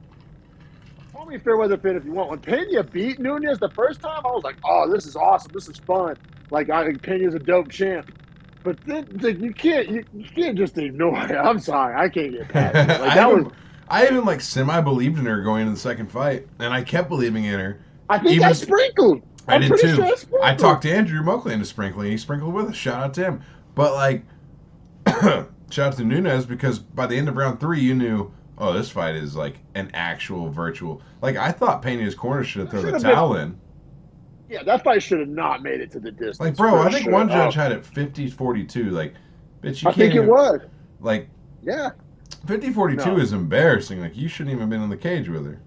Call me a fair weather fan if you want. When Pena beat Nunez the first time, I was like, "Oh, this is awesome. This is fun." Like, I think Pena's a dope champ. But then like, you can't just ignore it. I'm sorry, I can't get past it. Like that was.
I even like semi believed in her going into the second fight, and I kept believing in her.
I think I
Even
sprinkled.
I
I'm
did
pretty sure
too.
I
I
sprinkled.
talked to Andrew Moakley into sprinkling. He sprinkled with us. Shout out to him. But like, shout out to Nunez because by the end of round 3, you knew, oh, this fight is like an actual virtual. Like I thought Pena's corner should have
That
thrown
should
the
have been.
towel in.
Yeah, that fight should have not made it to the
Like,
distance
bro,
for
I think
sure.
one judge had it 50-42. Like, bitch, you
I
can't
think it
even.
was.
Like,
Yeah.
50-42
No.
is embarrassing. Like, you shouldn't even been in the cage with her.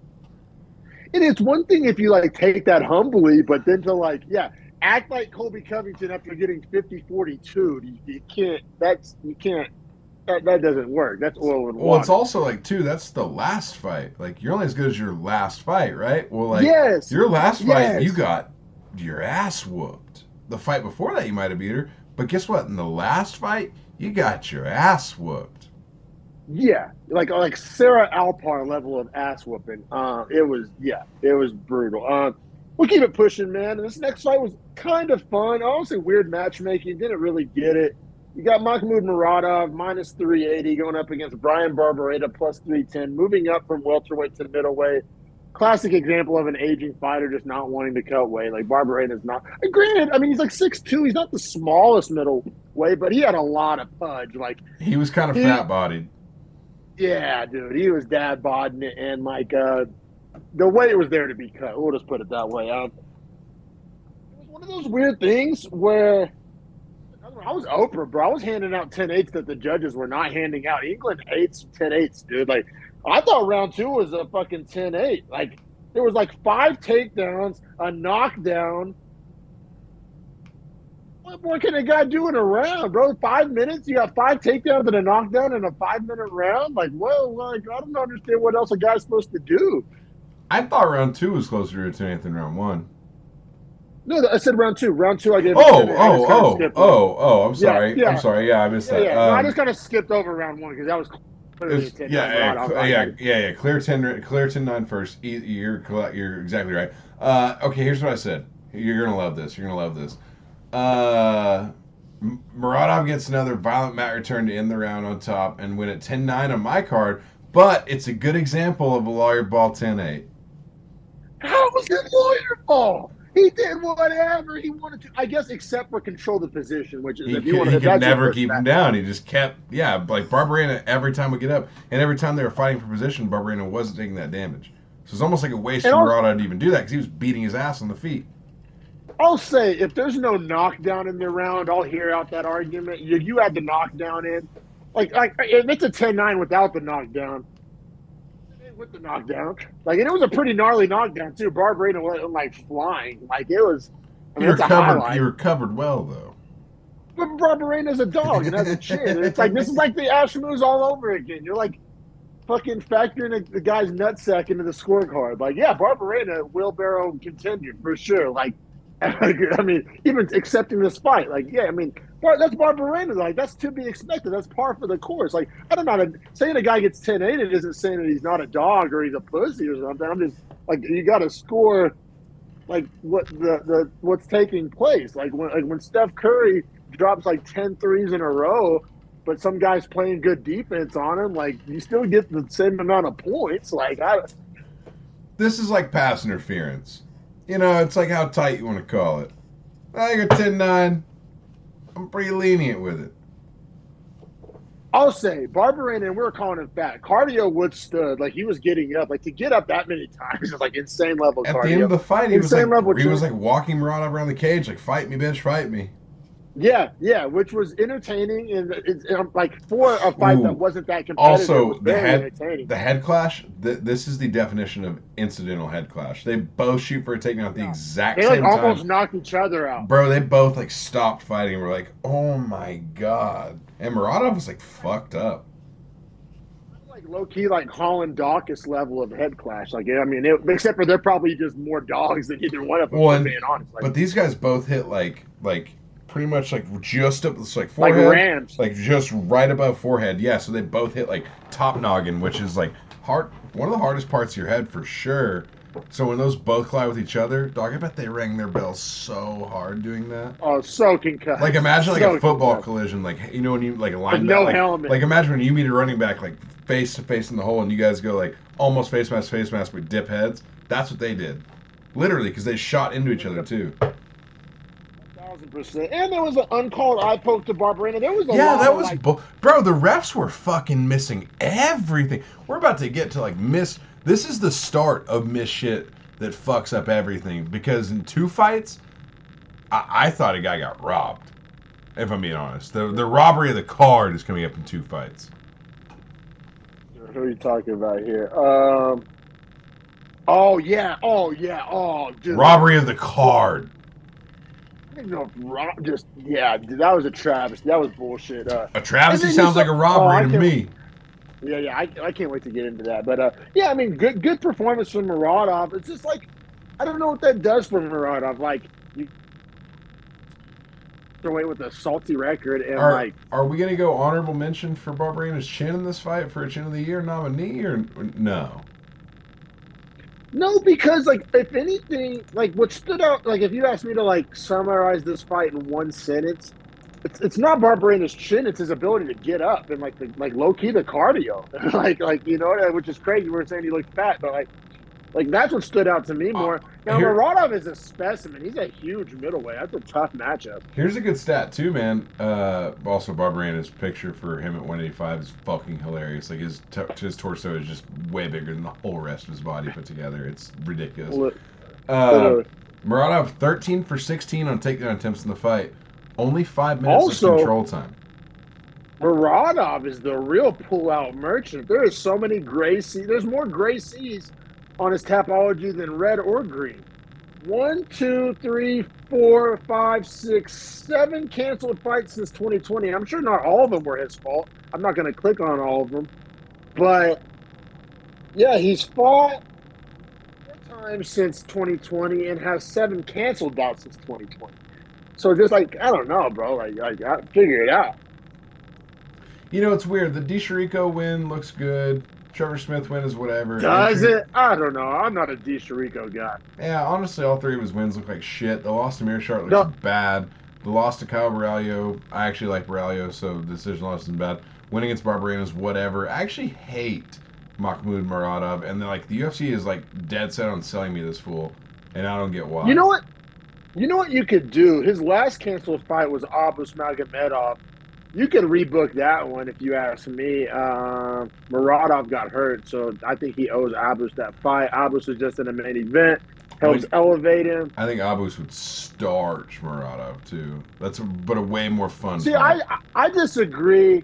And it's one thing if you like take that humbly, but then to like, yeah, act like Colby Covington after getting 50-42, you can't. You can't. That doesn't work. That's oil and
Well, it's
water.
also like, too, that's the last fight. Like, you're only as good as your last fight, right? Well, like,
Yes.
your last fight, you
Yes.
got your ass whooped. The fight before that, you might have beat her. But guess what? In the last fight, you got your ass whooped.
Yeah. Like Sarah Alpar level of ass whooping. It was brutal. We'll keep it pushing, man. And this next fight was kind of fun. Honestly, weird matchmaking. Didn't really get it. You got Mahmoud Muradov minus 380 going up against Brian Barbereta plus 310, moving up from welterweight to middleweight. Classic example of an aging fighter just not wanting to cut weight. Like Barbereta's not. And granted, I mean he's like 6'2". He's not the smallest middleweight, but he had a lot of pudge. Like
He was kind of
he,
fat bodied.
yeah, dude, he was dad bodding it, and like the weight was there to be cut. We'll just put it that way. It was one of those weird things where I was Oprah, bro. I was handing out 10-8s that the judges were not handing out. England hates 10-8s, dude. Like, I thought round 2 was a fucking 10-8. Like, there was like 5 takedowns, a knockdown. What more can a guy do in a round, bro? 5 minutes? You got 5 takedowns and a knockdown in a 5-minute round? Like, well, like, I don't understand what else a guy's supposed to do.
I thought round 2 was closer to 10th than round 1.
No, I said round 2. Round 2, I gave it
Oh,
10. I just
oh,
kind of
oh,
skipped it.
oh, oh, I'm
Yeah,
sorry. I'm
yeah.
sorry. Yeah, I missed
Yeah,
that.
yeah. No, I just kind of skipped over round 1 because that was clearly a
It's,
10.
yeah. Clear 10-9 first. You're exactly right. Okay, here's what I said. You're gonna love this. You're gonna love this. Muradov gets another violent mat return to end the round on top and win at 10-9 on my card. But it's a good example of a lawyer ball 10-8.
How was it lawyer ball? He did whatever he wanted to, I guess, except for control the position, which is if you want to,
He
if
could
that's your
never keep him
pushback.
down. He just kept, yeah, like Barberena every time would get up, and every time they were fighting for position, Barberena wasn't taking that damage. So it's almost like a waste
And
for Murata to even do that because he was beating his ass on the feet.
I'll say if there's no knockdown in the round, I'll hear out that argument. You had the knockdown in, like if it's a 10-9 without the knockdown, with the knockdown. Like, and it was a pretty gnarly knockdown too. Barberena went like flying. Like it was. I mean, it's a highlight.
You recovered well though.
But Barberena's a dog and has a chin. And it's like this is like the Ash moves all over again. You're like fucking factoring the guy's nutsack into the scorecard. Like, yeah, Barberena wheelbarrow contender for sure. Like, I mean, even accepting this fight. Like, yeah, I mean, that's Barberena. Like, that's to be expected. That's par for the course. Like, I don't know. Saying a guy gets 10-8, it isn't saying that he's not a dog or he's a pussy or something. I'm just like, you got to score like what's taking place. Like when Steph Curry drops like 10 threes in a row, but some guy's playing good defense on him, like you still get the same amount of points. Like
this is like pass interference. You know, it's like how tight you want to call it. I got 10-9. I'm pretty lenient with it.
I'll say Barberena, and we were calling him fat. Cardio withstood. Like he was getting up. Like to get up that many times is like insane level
At
cardio.
the end of the fight, he was like walking Murad around the cage, like fight me, bitch, fight me.
Yeah, which was entertaining, and it's like for a fight that wasn't that competitive.
Also, the head clash. This is the definition of incidental head clash. They both shoot for a takedown at the exact same time.
They almost knocked each other out,
bro. They both like stopped fighting. We're like, oh my god. And Muradov was like fucked up.
Like low key, like Holland Dawkins level of head clash. Like I mean, except for they're probably just more dogs than either one of them.
Well,
being honest,
but these guys both hit like. Pretty much like just up, it's like forehead,
like Rams,
like just right above forehead. Yeah, so they both hit like top noggin, which is like hard, one of the hardest parts of your head for sure. So when those both collide with each other, dog, I bet they rang their bells so hard doing that.
Oh, so concussed.
Like imagine like a football collision, like you know when you like a linebacker,
helmet.
Like imagine when you meet a running back like face to face in the hole, and you guys go like almost face mask, but dip heads. That's what they did, literally, because they shot into each other too.
1,000%. And there was an uncalled eye poke to Barberena. There was a
lot that was
like,
bro. The refs were fucking missing everything. We're about to get to like miss. This is the start of miss shit that fucks up everything. Because in 2 fights, I thought a guy got robbed. If I'm being honest, the robbery of the card is coming up in 2 fights.
Who are you talking about here? Oh yeah. Dude.
Robbery of the card.
That was a travesty. That was bullshit.
A travesty sounds like a robbery to me.
Yeah, I can't wait to get into that. But yeah, I mean, good performance from Muradov. It's just like I don't know what that does for Muradov. Like you away with a salty record and
are we gonna go honorable mention for Barberena's chin in this fight for a Chin of the Year nominee or no?
No, because like if anything, like what stood out, like if you asked me to like summarize this fight in one sentence, it's not Barberena's chin, it's his ability to get up and like low key the cardio, like you know, which is crazy. We were saying he looked fat, but like that's what stood out to me more. Now Muradov is a specimen. He's a huge middleweight. That's a tough matchup.
Here's a good stat too, man. Also, Barberena's picture for him at 185 is fucking hilarious. Like his torso is just way bigger than the whole rest of his body put together. It's ridiculous. Muradov 13 for 16 on takedown attempts in the fight. Only 5 minutes of control time.
Muradov is the real pull-out merchant. There is so many gray C's. There's more gray C's on his Tapology than red or green. 1, 2, 3, 4, 5, 6, 7 canceled fights since 2020. I'm sure not all of them were his fault. I'm not going to click on all of them. But, yeah, he's fought 4 times since 2020 and has 7 canceled bouts since 2020. So just like, I don't know, bro. Like figure it out.
You know, it's weird. The DeChirico win looks good. Trevor Smith win is whatever.
Does it? I don't know. I'm not a DeChirico guy.
Yeah, honestly, all 3 of his wins look like shit. The loss to Mearshart looks bad. The loss to Kyle Borralho, I actually like Borralho, so the decision loss isn't bad. Winning against Barberena is whatever. I actually hate Mahmoud Muradov, and then like the UFC is like dead set on selling me this fool, and I don't get why.
You know what? You could do? His last canceled fight was Abus Magomedov. You could rebook that one if you ask me. Muradov got hurt, so I think he owes Abus that fight. Abus was just in the main event. Helps elevate him.
I think Abus would starch Muradov too. But a way more fun.
See,
fight.
I disagree.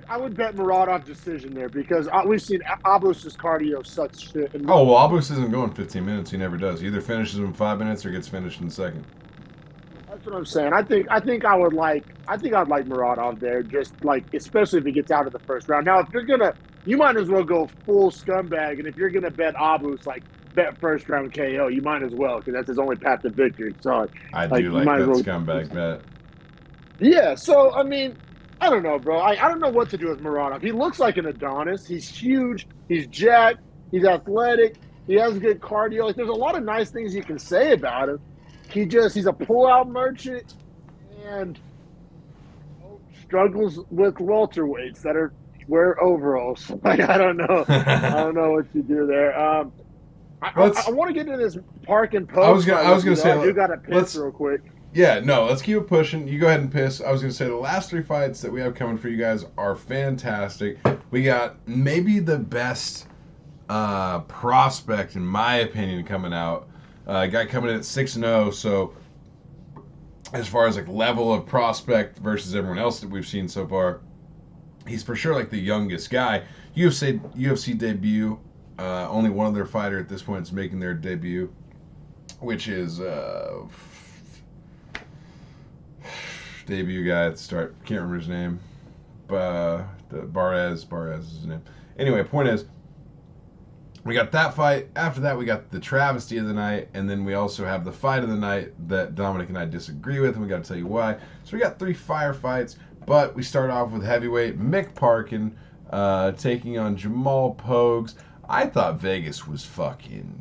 I would bet Muradov decision there because we've seen Abus's cardio such shit. And
Oh, well, Abus isn't going 15 minutes. He never does. He either finishes in 5 minutes or gets finished in the second.
that's what I'm saying. I'd like Muradov there, just like especially if he gets out of the first round. Now, if you're gonna, you might as well go full scumbag, and if you're gonna bet Abus, like bet first round KO, you might as well because that's his only path to victory. So
I do like that scumbag bet.
Yeah, so I mean, I don't know, bro. I don't know what to do with Muradov. He looks like an Adonis. He's huge. He's jacked. He's athletic. He has good cardio. Like, there's a lot of nice things you can say about him. He's a pullout merchant and struggles with welterweights that wear overalls. Like, I don't know. I don't know what you do there. I want to get into this Park and Post.
I was gonna say,
I do got to piss real quick.
Yeah, no, let's keep it pushing. You go ahead and piss. I was going to say the last 3 fights that we have coming for you guys are fantastic. We got maybe the best prospect, in my opinion, coming out. Guy coming in at 6-0, so as far as like level of prospect versus everyone else that we've seen so far, he's for sure like the youngest guy. UFC debut. Only one other fighter at this point is making their debut, which is... debut guy at the start. Can't remember his name. Barres is his name. Anyway, point is, we got that fight. After that, we got the travesty of the night, and then we also have the fight of the night that Dominic and I disagree with, and we got to tell you why. So we got 3 fire fights, but we start off with heavyweight Mick Parkin taking on Jamal Pogues. I thought Vegas was fucking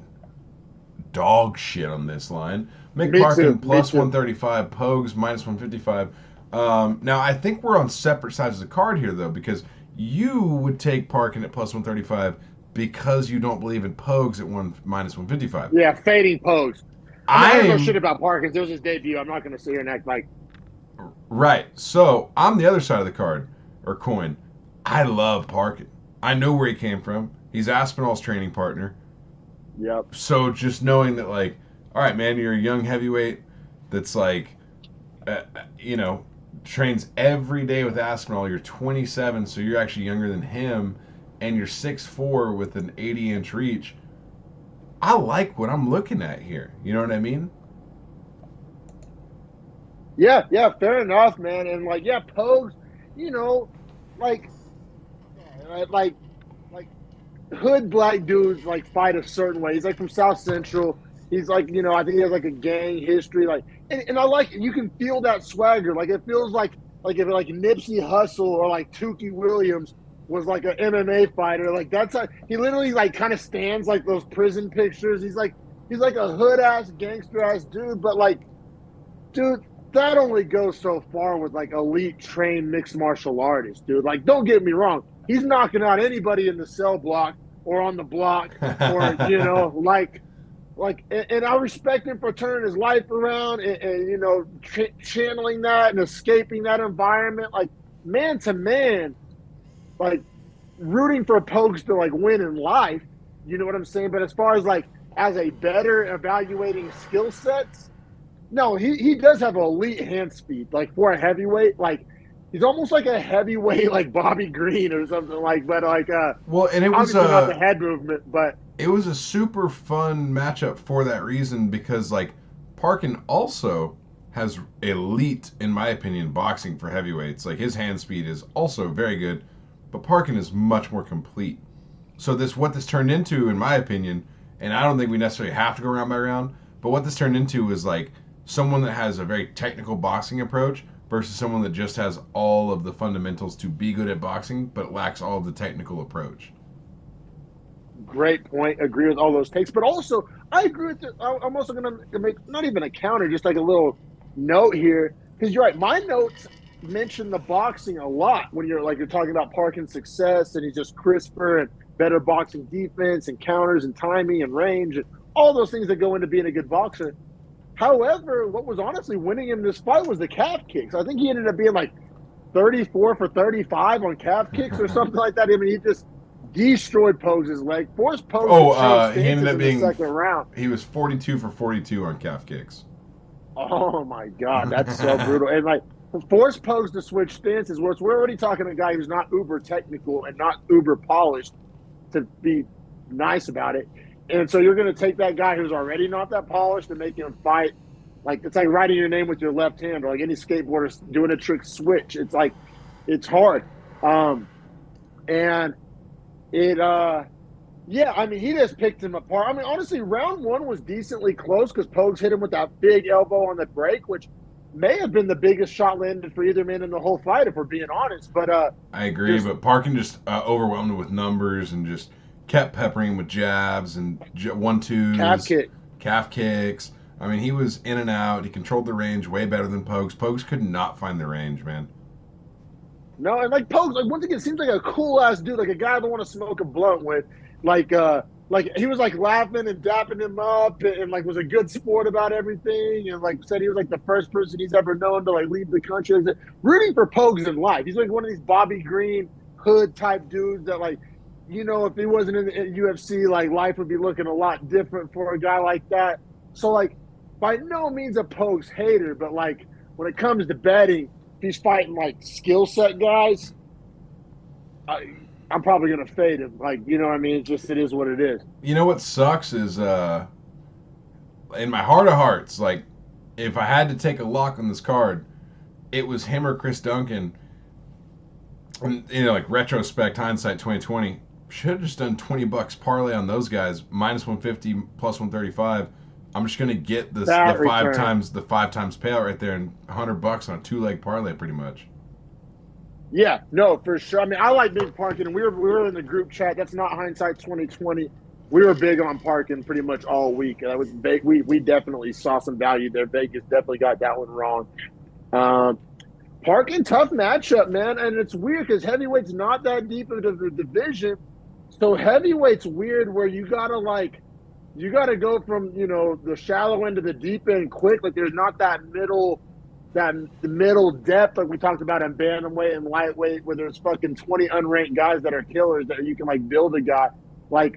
dog shit on this line. Mick Parkin plus 135, Pogues minus 155. Now, I think we're on separate sides of the card here, though, because you would take Parkin at plus 135 because you don't believe in Pogues at minus 155.
Yeah, fading Pogues. I don't know shit about Parkin. It was his debut. I'm not going to sit here and act like...
Right. So, I'm the other side of the card, or coin. I love Parkin. I know where he came from. He's Aspinall's training partner.
Yep.
So, just knowing that, like, all right, man, you're a young heavyweight that's like, trains every day with Aspinall. You're 27, so you're actually younger than him, and you're 6'4" with an 80-inch reach. I like what I'm looking at here. You know what I mean?
Yeah, fair enough, man. And like, yeah, Pogues, like hood black dudes like fight a certain way. He's like from South Central. He's like, I think he has like a gang history. Like, and I like it. You can feel that swagger. Like, it feels like if like Nipsey Hussle or like Tukey Williams was like an MMA fighter. Like, that's how he literally like kind of stands like those prison pictures. He's like a hood ass gangster ass dude. But like, dude, that only goes so far with like elite trained mixed martial artists, dude. Like, don't get me wrong. He's knocking out anybody in the cell block or on the block or, and I respect him for turning his life around and channeling that and escaping that environment. Like, man to man, like, rooting for Pogues to, like, win in life, you know what I'm saying? But as far as, like, as a better evaluating skill sets, no, he does have elite hand speed. Like, for a heavyweight, like, he's almost like a heavyweight, like Bobby Green or something like. But like,
well, and it was
not the head movement, but
it was a super fun matchup for that reason because like Parkin also has elite, in my opinion, boxing for heavyweights. Like his hand speed is also very good, but Parkin is much more complete. So what this turned into, in my opinion, and I don't think we necessarily have to go round by round, but what this turned into is like someone that has a very technical boxing approach versus someone that just has all of the fundamentals to be good at boxing, but lacks all of the technical approach.
Great point. Agree with all those takes. But also, I agree with I'm also going to make not even a counter, just like a little note here. Because you're right. My notes mention the boxing a lot when you're talking about Parkin's success and he's just crisper and better boxing defense and counters and timing and range and all those things that go into being a good boxer. However, what was honestly winning him this fight was the calf kicks. I think he ended up being like 34 for 35 on calf kicks or something like that. I mean, he just destroyed Pogues' leg, forced Pogues to change
he ended up being
in the second round.
He was 42 for 42 on calf kicks.
Oh my God, that's so brutal. And like, force Pogues to switch stances. Where we're already talking to a guy who's not uber technical and not uber polished to be nice about it. And so you're going to take that guy who's already not that polished and make him fight. Like, it's like writing your name with your left hand, or like any skateboarder doing a trick switch. It's like, it's hard. And it, yeah, I mean, he just picked him apart. I mean, honestly, round one was decently close because Pogues hit him with that big elbow on the break, which may have been the biggest shot landed for either man in the whole fight, if we're being honest. But
I agree, but Parkin just overwhelmed him with numbers and just kept peppering him with jabs and 1-2s, calf kicks. I mean, he was in and out. He controlled the range way better than Pogues. Pogues could not find the range, man.
No, and like Pogues, like once again, seems like a cool ass dude, like a guy I don't want to smoke a blunt with. Like he was like laughing and dapping him up, and like was a good sport about everything, and like said he was like the first person he's ever known to like leave the country. Rooting for Pogues in life. He's like one of these Bobby Green hood type dudes that like, you know, if he wasn't in the UFC, like life would be looking a lot different for a guy like that. So like, by no means a Pogues hater, but like when it comes to betting, he's fighting like skill set guys. I'm probably gonna fade him. Like, you know what I mean? It is what it is.
You know what sucks is in my heart of hearts, like if I had to take a lock on this card, it was him or Chris Duncan. And you know, like retrospect, hindsight, 2020, should have just done $20 parlay on those guys, minus 150, plus 135. I'm just gonna get the five times payout right there, and $100 on a 2-leg parlay, pretty much.
Yeah, no, for sure. I mean, I like big Parkin, and we were in the group chat. That's not hindsight 2020. We were big on Parkin pretty much all week. That was we definitely saw some value there. Vegas definitely got that one wrong. Parkin, tough matchup, man, and it's weird because heavyweight's not that deep into the division. So heavyweight's weird where you gotta go from, you know, the shallow end to the deep end quick. Like there's not that middle depth like we talked about in bantamweight and lightweight, where there's fucking 20 unranked guys that are killers that you can like build a guy. Like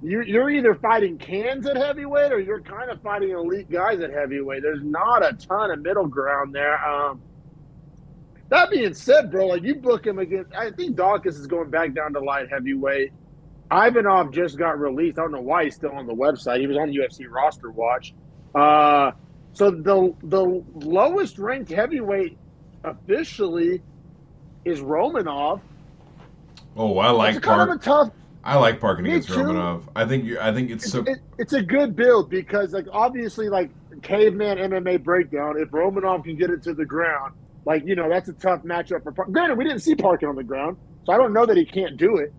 you're either fighting cans at heavyweight or you're kind of fighting elite guys at heavyweight. There's not a ton of middle ground there. That being said, bro, like you book him against, I think Dawkins is going back down to light heavyweight. Ivanov just got released. I don't know why he's still on the website. He was on UFC roster watch. So the lowest ranked heavyweight officially is Romanov.
Oh, I like
kind of a tough.
I like Parkin against Romanov. I think it's
a good build because like obviously like caveman MMA breakdown. If Romanov can get it to the ground, like, you know, that's a tough matchup for Parkin. Granted, we didn't see Parkin on the ground, so I don't know that he can't do it.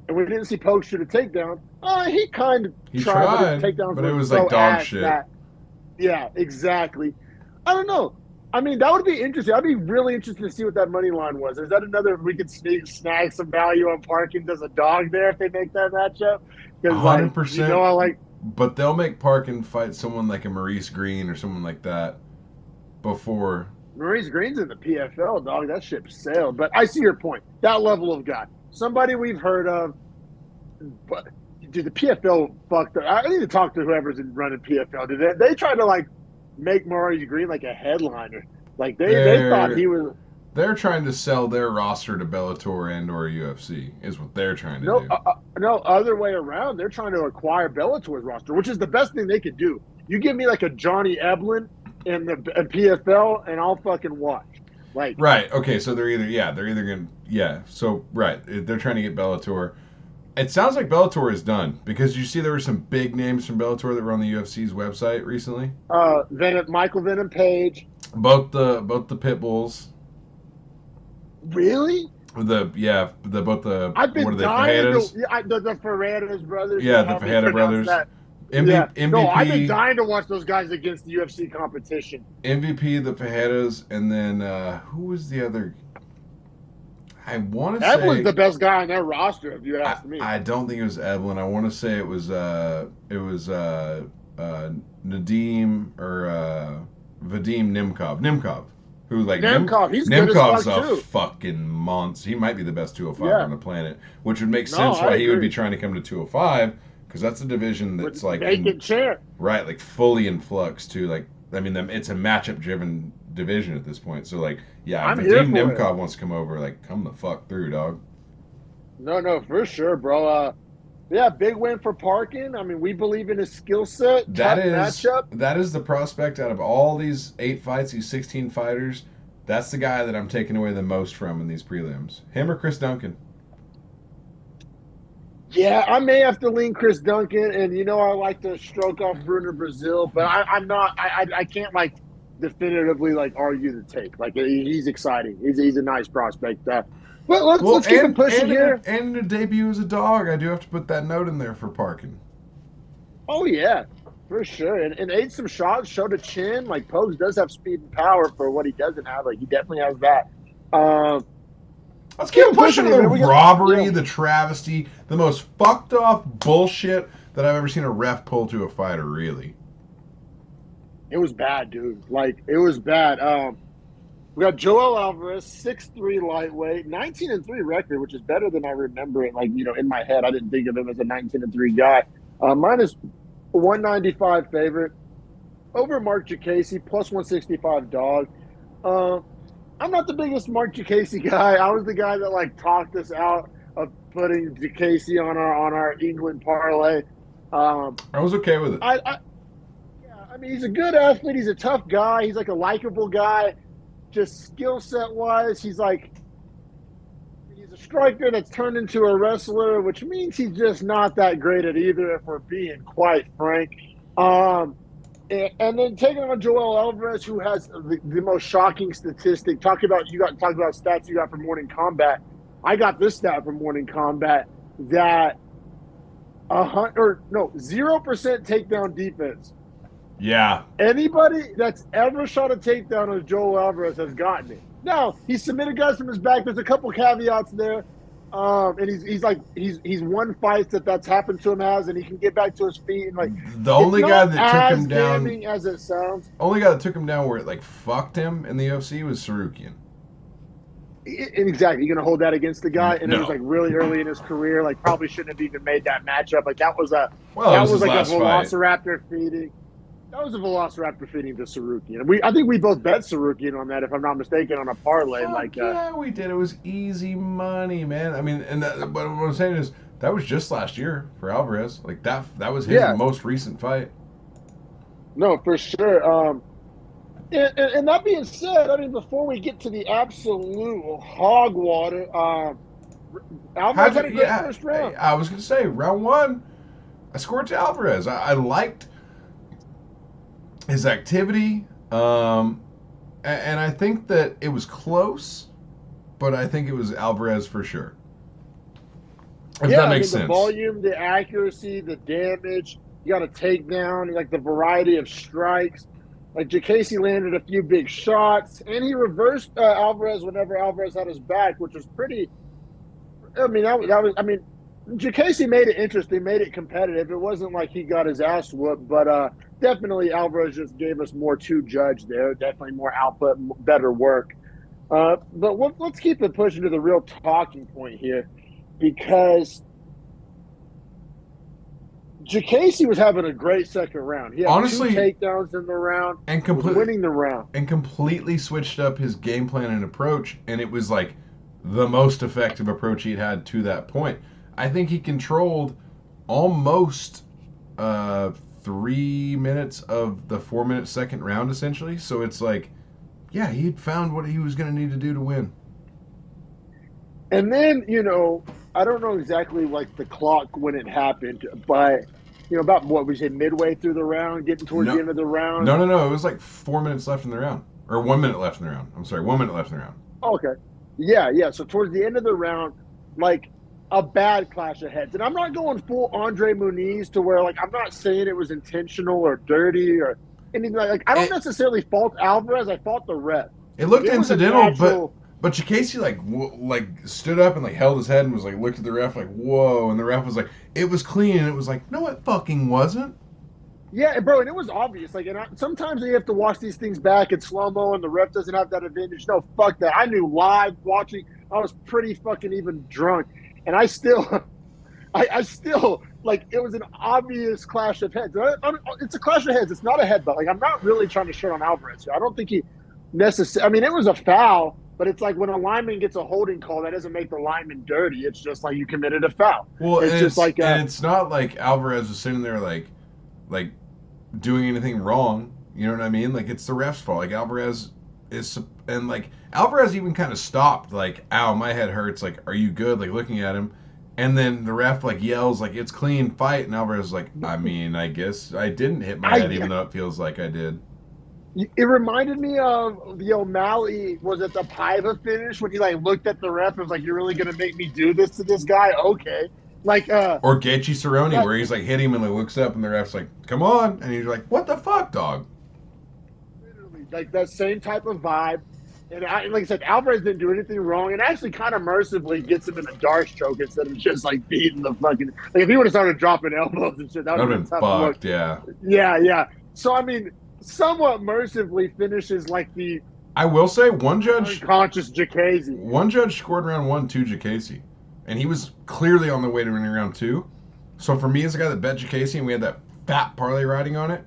And we didn't see Pogues shoot a takedown. He kind of tried,
but it was like dog shit.
Yeah, exactly. I don't know. I mean, that would be interesting. I'd be really interested to see what that money line was. Is that another we could snag some value on Parkin does a dog there if they make that matchup?
100%.
Like, you know, I like.
But they'll make Parkin fight someone like a Maurice Green or someone like that before.
Maurice Green's in the PFL, dog. That ship sailed. But I see your point. That level of guy. Somebody we've heard of. But, dude, the PFL fucked up. I need to talk to whoever's running PFL. Dude, they tried to, like, make Maurice Green like a headliner. Like, they thought he was.
They're trying to sell their roster to Bellator and or UFC is what they're trying to do.
No, other way around. They're trying to acquire Bellator's roster, which is the best thing they could do. You give me, like, a Johnny Eblin in the PFL, and I'll fucking watch. Like,
right. Okay. So they're either gonna So right, they're trying to get Bellator. It sounds like Bellator is done because you see there were some big names from Bellator that were on the UFC's website recently.
Michael Venom Page.
Both the pit bulls.
Really?
I've been
dying the Ferreras brothers.
Yeah, the Ferreira brothers. MVP.
No, I've been dying to watch those guys against the UFC competition.
MVP, the Fajedas, and then who was the other? I want to say
Eblin's the best guy on their roster, if you ask me.
I don't think it was Eblin. I want to say it was Nadim or Vadim Nimkov. Nimkov, who like
Nimkov. He's
Nimkov's
good as fuck
a
too.
Fucking monster. He might be the best 205 on the planet, which would make sense why he would be trying to come to 205. Because that's a division that's like
vacant chair,
right? Like fully in flux too. Like I mean, it's a matchup-driven division at this point. So like, yeah, if
I'm here
Vadim
for it.
Nemkov wants to come over, like, come the fuck through, dog.
No, for sure, bro. Yeah, big win for Parkin. I mean, we believe in his skill set.
That
Tough
is
matchup.
that is the prospect out of all these 8 fights, these 16 fighters. That's the guy that I'm taking away the most from in these prelims. Him or Chris Duncan.
Yeah, I may have to lean Chris Duncan, and I like to stroke off Bruno Brazil, but I'm not. I can't like definitively like argue the take. Like he's exciting. He's a nice prospect. But
Well,
let's keep it pushing here.
and in a debut as a dog, I do have to put that note in there for Parkin.
Oh yeah, for sure. And ate some shots, showed a chin. Like Pogues does have speed and power for what he doesn't have. Like he definitely has that. Um,
Let's keep
pushing
pushing
it,
the
man.
robbery, the travesty, the most fucked off bullshit that I've ever seen a ref pull to a fighter, really.
It was bad, dude. Like it was bad. We got Joel Alvarez, 6'3" lightweight, 19-3 record, which is better than I remember it. Like, in my head, I didn't think of him as a 19-3 guy. Minus 195 favorite over Mark Jacasey, plus 165 dog. I'm not the biggest Mark Jacasey guy. I was the guy that like talked us out of putting Jacasey on our England parlay.
I was okay with it.
Yeah, I mean, he's a good athlete. He's a tough guy. He's like a likable guy. Just skill set wise, he's a striker that's turned into a wrestler, which means he's just not that great at either, if we're being quite frank. And then taking on Joel Alvarez, who has the most shocking statistic. Talk about stats you got from Morning Combat. I got this stat from Morning Combat that 0% takedown defense.
Yeah.
Anybody that's ever shot a takedown of Joel Alvarez has gotten it. Now, he submitted guys from his back. There's a couple caveats there. And he's won fights that's happened to him and he can get back to his feet and like
the only guy that took him down
damning as it sounds.
Only guy that took him down where it like fucked him in the UFC was Sarukian.
Exactly. You're gonna hold that against the guy, and
No.
It was like really early in his career. Like probably shouldn't have even made that matchup. Like that was like a Velociraptor feeding. That was a Velociraptor feeding to Sarukian. I think we both bet Sarukian on that, if I'm not mistaken, on a parlay.
Yeah, we did. It was easy money, man. I mean, but what I'm saying is that was just last year for Alvarez. Like that was his most recent fight.
No, for sure. And that being said, I mean, before we get to the absolute hog water, Alvarez had a great first round.
I was going to say, round one, I scored to Alvarez. I liked his activity, and I think that it was close, but I think it was Alvarez for sure. If that makes sense.
The volume, the accuracy, the damage, you got a takedown, like the variety of strikes. Like Jacasey landed a few big shots, and he reversed Alvarez whenever Alvarez had his back, which was pretty. I mean, Jacasey made it interesting, made it competitive. It wasn't like he got his ass whooped, but definitely Alvarez just gave us more to judge there. Definitely more output, better work. But let's keep it pushing to the real talking point here, because Jacasey was having a great second round. He had 2 takedowns in the round and was winning the round.
And completely switched up his game plan and approach, and it was like the most effective approach he'd had to that point. I think he controlled almost 3 minutes of the 4-minute second round, essentially. So it's like, yeah, he'd found what he was going to need to do to win.
And then, I don't know exactly like the clock when it happened, but about what we said, midway through the round, getting towards the end of the round.
No. It was like 4 minutes left in the round, or 1 minute left in the round. I'm sorry, 1 minute left in the round.
Okay, yeah. So towards the end of the round, like a bad clash of heads, and I'm not going full Andre Muniz to where like I'm not saying it was intentional or dirty or anything like. I don't necessarily fault Alvarez. I fault the ref.
It looked incidental, but Jacasey like stood up and like held his head and was like looked at the ref like whoa, and the ref was like it was clean, and it was like no, it fucking wasn't.
Yeah, bro, and it was obvious. Like, sometimes you have to watch these things back in slow mo, and the ref doesn't have that advantage. No, fuck that. I knew live watching. I was pretty fucking even drunk, and I still, I still like it was an obvious clash of heads. It's a clash of heads. It's not a headbutt. Like I'm not really trying to shit on Alvarez. I don't think he necessary. I mean, it was a foul, but it's like when a lineman gets a holding call, that doesn't make the lineman dirty. It's just like you committed a foul.
Well,
It's just like
and it's not like Alvarez was sitting there like doing anything wrong. You know what I mean? Like it's the ref's fault. Like Alvarez is, and like Alvarez even kind of stopped. Like, ow, my head hurts. Like, are you good? Like looking at him, and then the ref like yells like it's clean, fight, and Alvarez is like, I mean, I guess I didn't hit my head, even though it feels like I did.
It reminded me of the O'Malley, was it the Paiva finish when he like looked at the ref and was like, "You're really gonna make me do this to this guy?" Okay, like
or Gaethje Cerrone, where he's like hit him and he looks up and the ref's like, "Come on," and he's like, "What the fuck, dog?"
literally like that same type of vibe. And like I said, Alvarez didn't do anything wrong, and actually kind of mercifully gets him in a dart stroke instead of just like beating the fucking. Like if he would have started dropping elbows and shit, that would have been tough
fucked. Yeah.
Yeah. So I mean, somewhat mercifully finishes like the.
I will say one judge
unconscious Jacasey.
One judge scored round 1 to Jacasey, and he was clearly on the way to winning round 2. So for me, as a guy that bet Jacasey, and we had that fat parlay riding on it,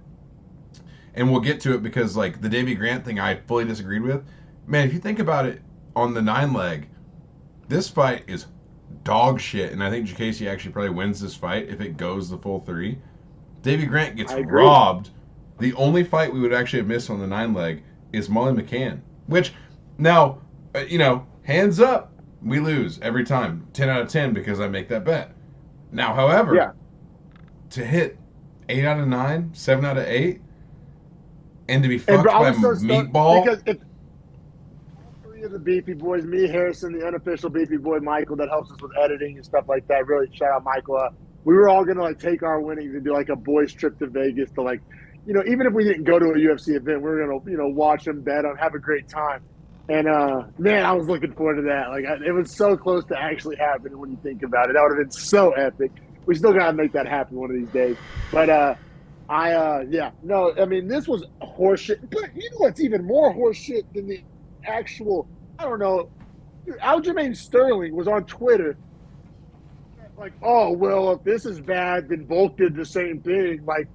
and we'll get to it because like the Davey Grant thing, I fully disagreed with. Man, if you think about it, on the 9 leg, this fight is dog shit, and I think Jacasey actually probably wins this fight if it goes the full 3. Davey Grant gets robbed. The only fight we would actually have missed on the 9 leg is Molly McCann, which now, hands up, we lose every time, 10 out of 10 because I make that bet. Now, however, to hit 8 out of 9, 7 out of 8, and to be fucked by Meatball.
Because if three of the Beefy Boys, me, Harrison, the unofficial Beefy Boy, Michael, that helps us with editing and stuff like that, really shout out Michael. We were all gonna like take our winnings and do like a boys trip to Vegas to like, even if we didn't go to a UFC event, we were gonna watch them, bet them, have a great time. And man, I was looking forward to that. Like it was so close to actually happening when you think about it. That would have been so epic. We still gotta make that happen one of these days. But I mean, this was horseshit. But you know what's even more horseshit than the actual? I don't know. Dude, Aljamain Sterling was on Twitter like, "Oh well, if this is bad, then Volk did the same thing." Like,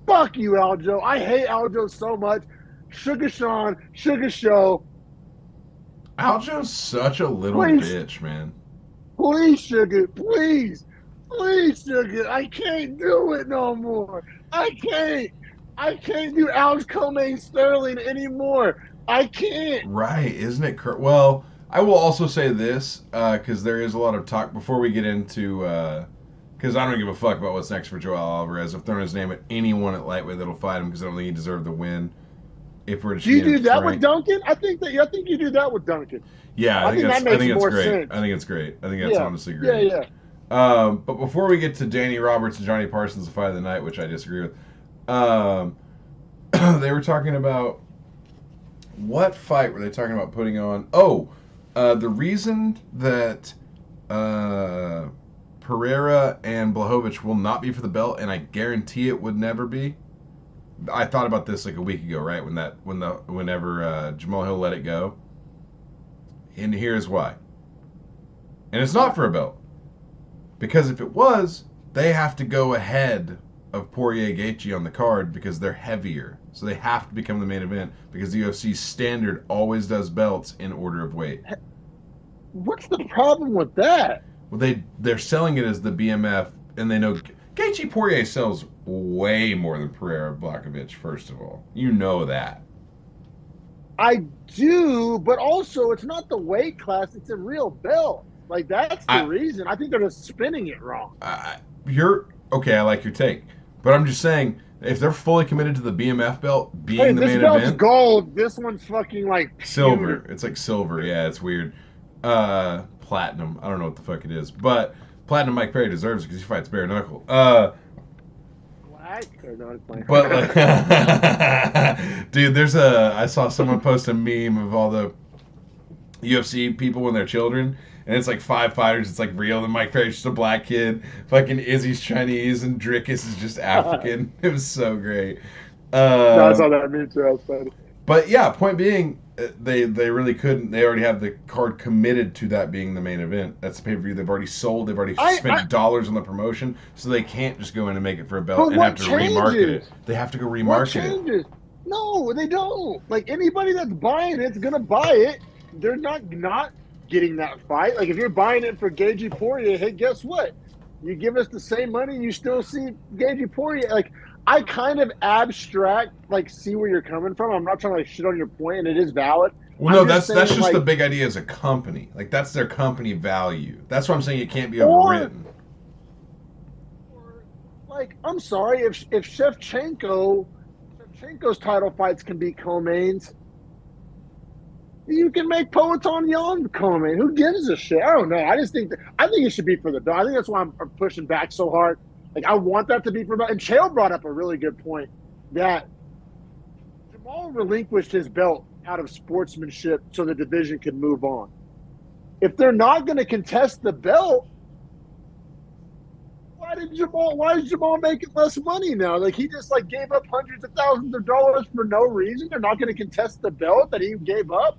fuck you, Aljo. I hate Aljo so much. Sugar Sean, Sugar Show.
Aljo's such a little bitch, man.
Please, Sugar. Please, Sugar. I can't do it no more. I can't do Aljamain Sterling anymore. I can't.
Right, isn't it? Well, I will also say this, because there is a lot of talk before we get into, because I don't give a fuck about what's next for Joel Alvarez. I've thrown his name at anyone at lightweight that'll fight him because I don't think he deserved the win. If we're
do you do that with Duncan? I think you do that with Duncan.
Yeah, I think it's great. Sense. I think it's great. I think that's honestly great.
Yeah.
But before we get to Danny Roberts and Johnny Parsons, the fight of the night, which I disagree with, they were talking about what fight were they talking about putting on? Oh, the reason that Pereira and Blachowicz will not be for the belt, and I guarantee it would never be. I thought about this like a week ago, right? Whenever Jamal Hill let it go, and here's why. And it's not for a belt, because if it was, they have to go ahead of Poirier Gaethje on the card because they're heavier, so they have to become the main event because the UFC standard always does belts in order of weight.
What's the problem with that?
Well, they're selling it as the BMF, and they know Gaethje Poirier sells way more than Pereira Blachowicz. First of all, you know that.
I do, but also it's not the weight class; it's a real belt. Like that's the reason. I think they're just spinning it wrong.
You're okay. I like your take, but I'm just saying if they're fully committed to the BMF belt being the main event, this belt's
gold. This one's fucking like pewter.
Silver. It's like silver. Yeah, it's weird. Platinum. I don't know what the fuck it is, but platinum Mike Perry deserves it because he fights bare knuckle. But like, dude, I saw someone post a meme of all the UFC people when they're children, and it's like 5 fighters. It's like real, and Mike Perry's just a black kid. Fucking Izzy's Chinese, and Drickus is just African. It was so great.
No, I saw that meme too. That was funny.
But yeah, point being, they really couldn't. They already have the card committed to that being the main event. That's the pay-per-view they've already sold. They've already spent dollars on the promotion, so they can't just go in and make it for a belt and have to remarket it. They have to go remarket it.
No, they don't. Like anybody that's buying it's gonna buy it. They're not getting that fight. Like if you're buying it for Gagey Poirier, hey, guess what? You give us the same money, you still see Gagey Poirier. Like I kind of abstract, like see where you're coming from. I'm not trying to like shit on your point, and it is valid.
Well,
I'm
no,
just
that's
saying,
just the
like,
big idea as a company. Like that's their company value. That's why I'm saying it can't be
or,
overwritten.
or like, I'm sorry if Shevchenko's title fights can be co-mains. You can make Poetan Young comment. Who gives a shit? I don't know. I think it should be for the belt. I think that's why I'm pushing back so hard. Like I want that to be for belt. And Chael brought up a really good point that Jamal relinquished his belt out of sportsmanship so the division could move on. If they're not going to contest the belt, why is Jamal making less money now? Like he just like gave up hundreds of thousands of dollars for no reason. They're not going to contest the belt that he gave up.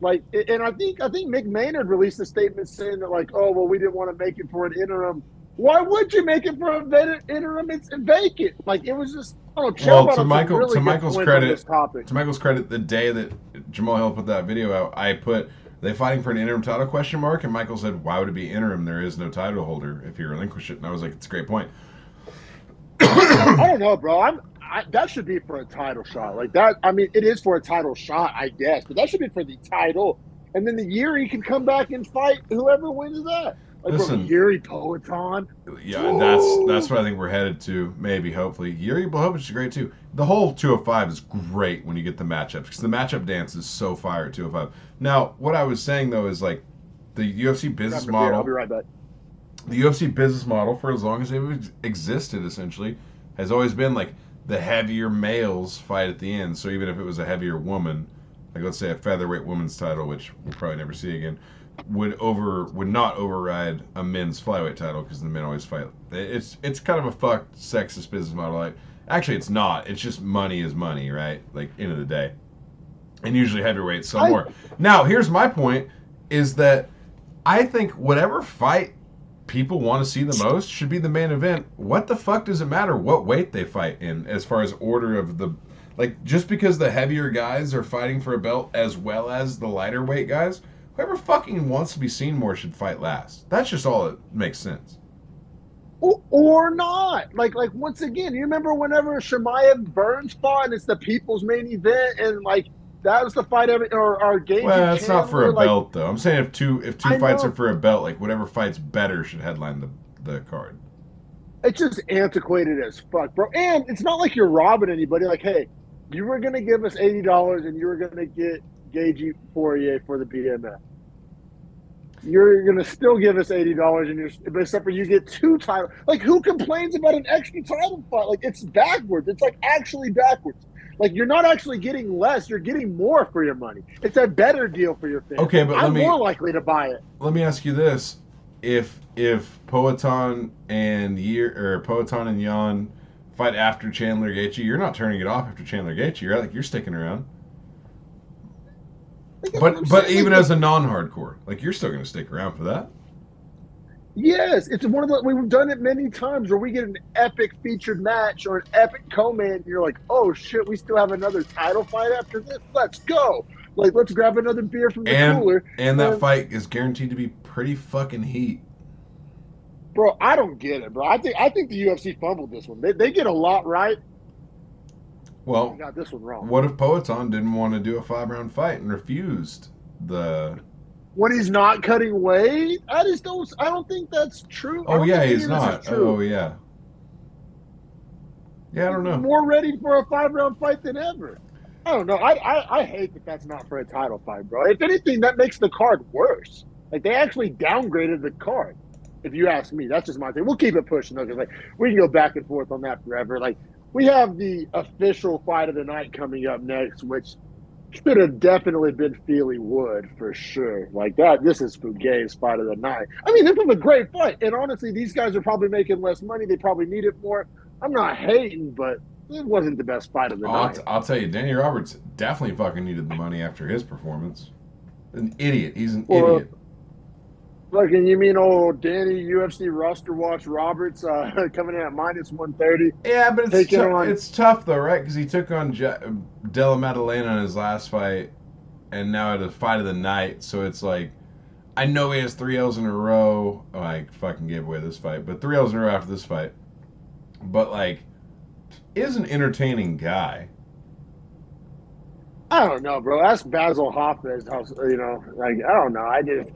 Like, and I think Mick Maynard released a statement saying that like, oh well, we didn't want to make it for an interim. Why would you make it for an interim? It's vacant. Like it was just. Oh, Chael
Well,
brought up some
To
really good
Michael's
points on
credit,
this topic.
the day that Jamal Hill put that video out, I put they fighting for an interim title question mark, and Michael said, "Why would it be interim? There is no title holder if you relinquish it." And I was like, "It's a great point."
I don't know, bro. That should be for a title shot. Like that. I mean, it is for a title shot, I guess, but that should be for the title. And then the year he can come back and fight whoever wins that. Like, bro,
Listen,
Yuri Poetan.
yeah, that's what I think we're headed to. Maybe, hopefully, Yuri Blachowicz is great too. The whole 205 is great when you get the matchups because the matchup dance is so fire at 205. Now, what I was saying though is like the UFC business model.
I'll be right back.
The UFC business model for as long as they've existed essentially has always been like the heavier males fight at the end. So even if it was a heavier woman, like let's say a featherweight woman's title, which we'll probably never see again, would not override a men's flyweight title because the men always fight. It's kind of a fucked sexist business model. Like, actually, it's not. It's just money is money, right? Like end of the day, and usually heavyweights sell more. Now, here's my point: is that I think whatever fight people want to see the most should be the main event. What the fuck does it matter what weight they fight in as far as order of the like just because the heavier guys are fighting for a belt as well as the lighter weight guys, whoever fucking wants to be seen more should fight last. That's just all that makes sense.
Or not. Like once again, you remember whenever Shemaev Burns fought and it's the people's main event and like that was the fight or Gage.
Well, it's not for a
like,
belt though. I'm saying if two
I
fights
know.
are for a belt, like whatever fight's better should headline the card.
It's just antiquated as fuck, bro. And it's not like you're robbing anybody. Like, hey, you were gonna give us $80 and you were gonna get Gagey Poirier for the BMF. You're gonna still give us $80 and you're except for you get two titles. Like, who complains about an extra title fight? Like, it's backwards. It's like actually backwards. Like, you're not actually getting less, you're getting more for your money. It's a better deal for your fans.
Okay, but
I'm more likely to buy it.
Let me ask you this. If Poetan and Poetan and Yan fight after Chandler Gaethje, you're not turning it off after Chandler Gaethje. You're sticking around. But even as a non-hardcore, like you're still going to stick around for that.
Yes, it's one of the we've done it many times where we get an epic featured match or an epic co-main, and you're like, oh shit, we still have another title fight after this. Let's go! Like, let's grab another beer from the cooler.
And that fight is guaranteed to be pretty fucking heat.
Bro, I don't get it, bro. I think the UFC fumbled this one. They get a lot right.
Well,
they got this one wrong.
What if Poetan didn't want to do a 5-round fight and refused the?
When he's not cutting weight, I don't think that's true.
Oh yeah, he's not. Oh yeah. Yeah, I don't know.
More ready for a 5-round fight than ever. I don't know. I hate that that's not for a title fight, bro. If anything, that makes the card worse. Like they actually downgraded the card. If you ask me, that's just my thing. We'll keep it pushing though, because like we can go back and forth on that forever. Like we have the official fight of the night coming up next, which should have definitely been Feely Wood for sure. Like that, this is Fugue's fight of the night. I mean, this was a great fight, and honestly, these guys are probably making less money. They probably need it more. I'm not hating, but it wasn't the best fight of the night.
I'll tell you, Danny Roberts definitely fucking needed the money after his performance. An idiot. He's an idiot.
Fucking, you mean old Danny UFC roster watch Roberts coming in at minus 130,
Yeah, but
taking on.
it's tough though, right? Because he took on Della Maddalena in his last fight, and now at a fight of the night. So it's like I know he has 3 L's in a row. Oh, I fucking gave away this fight, but 3 L's in a row after this fight. But like, is an entertaining guy.
I don't know, bro. Ask Basil Hoffman. Like I don't know. I just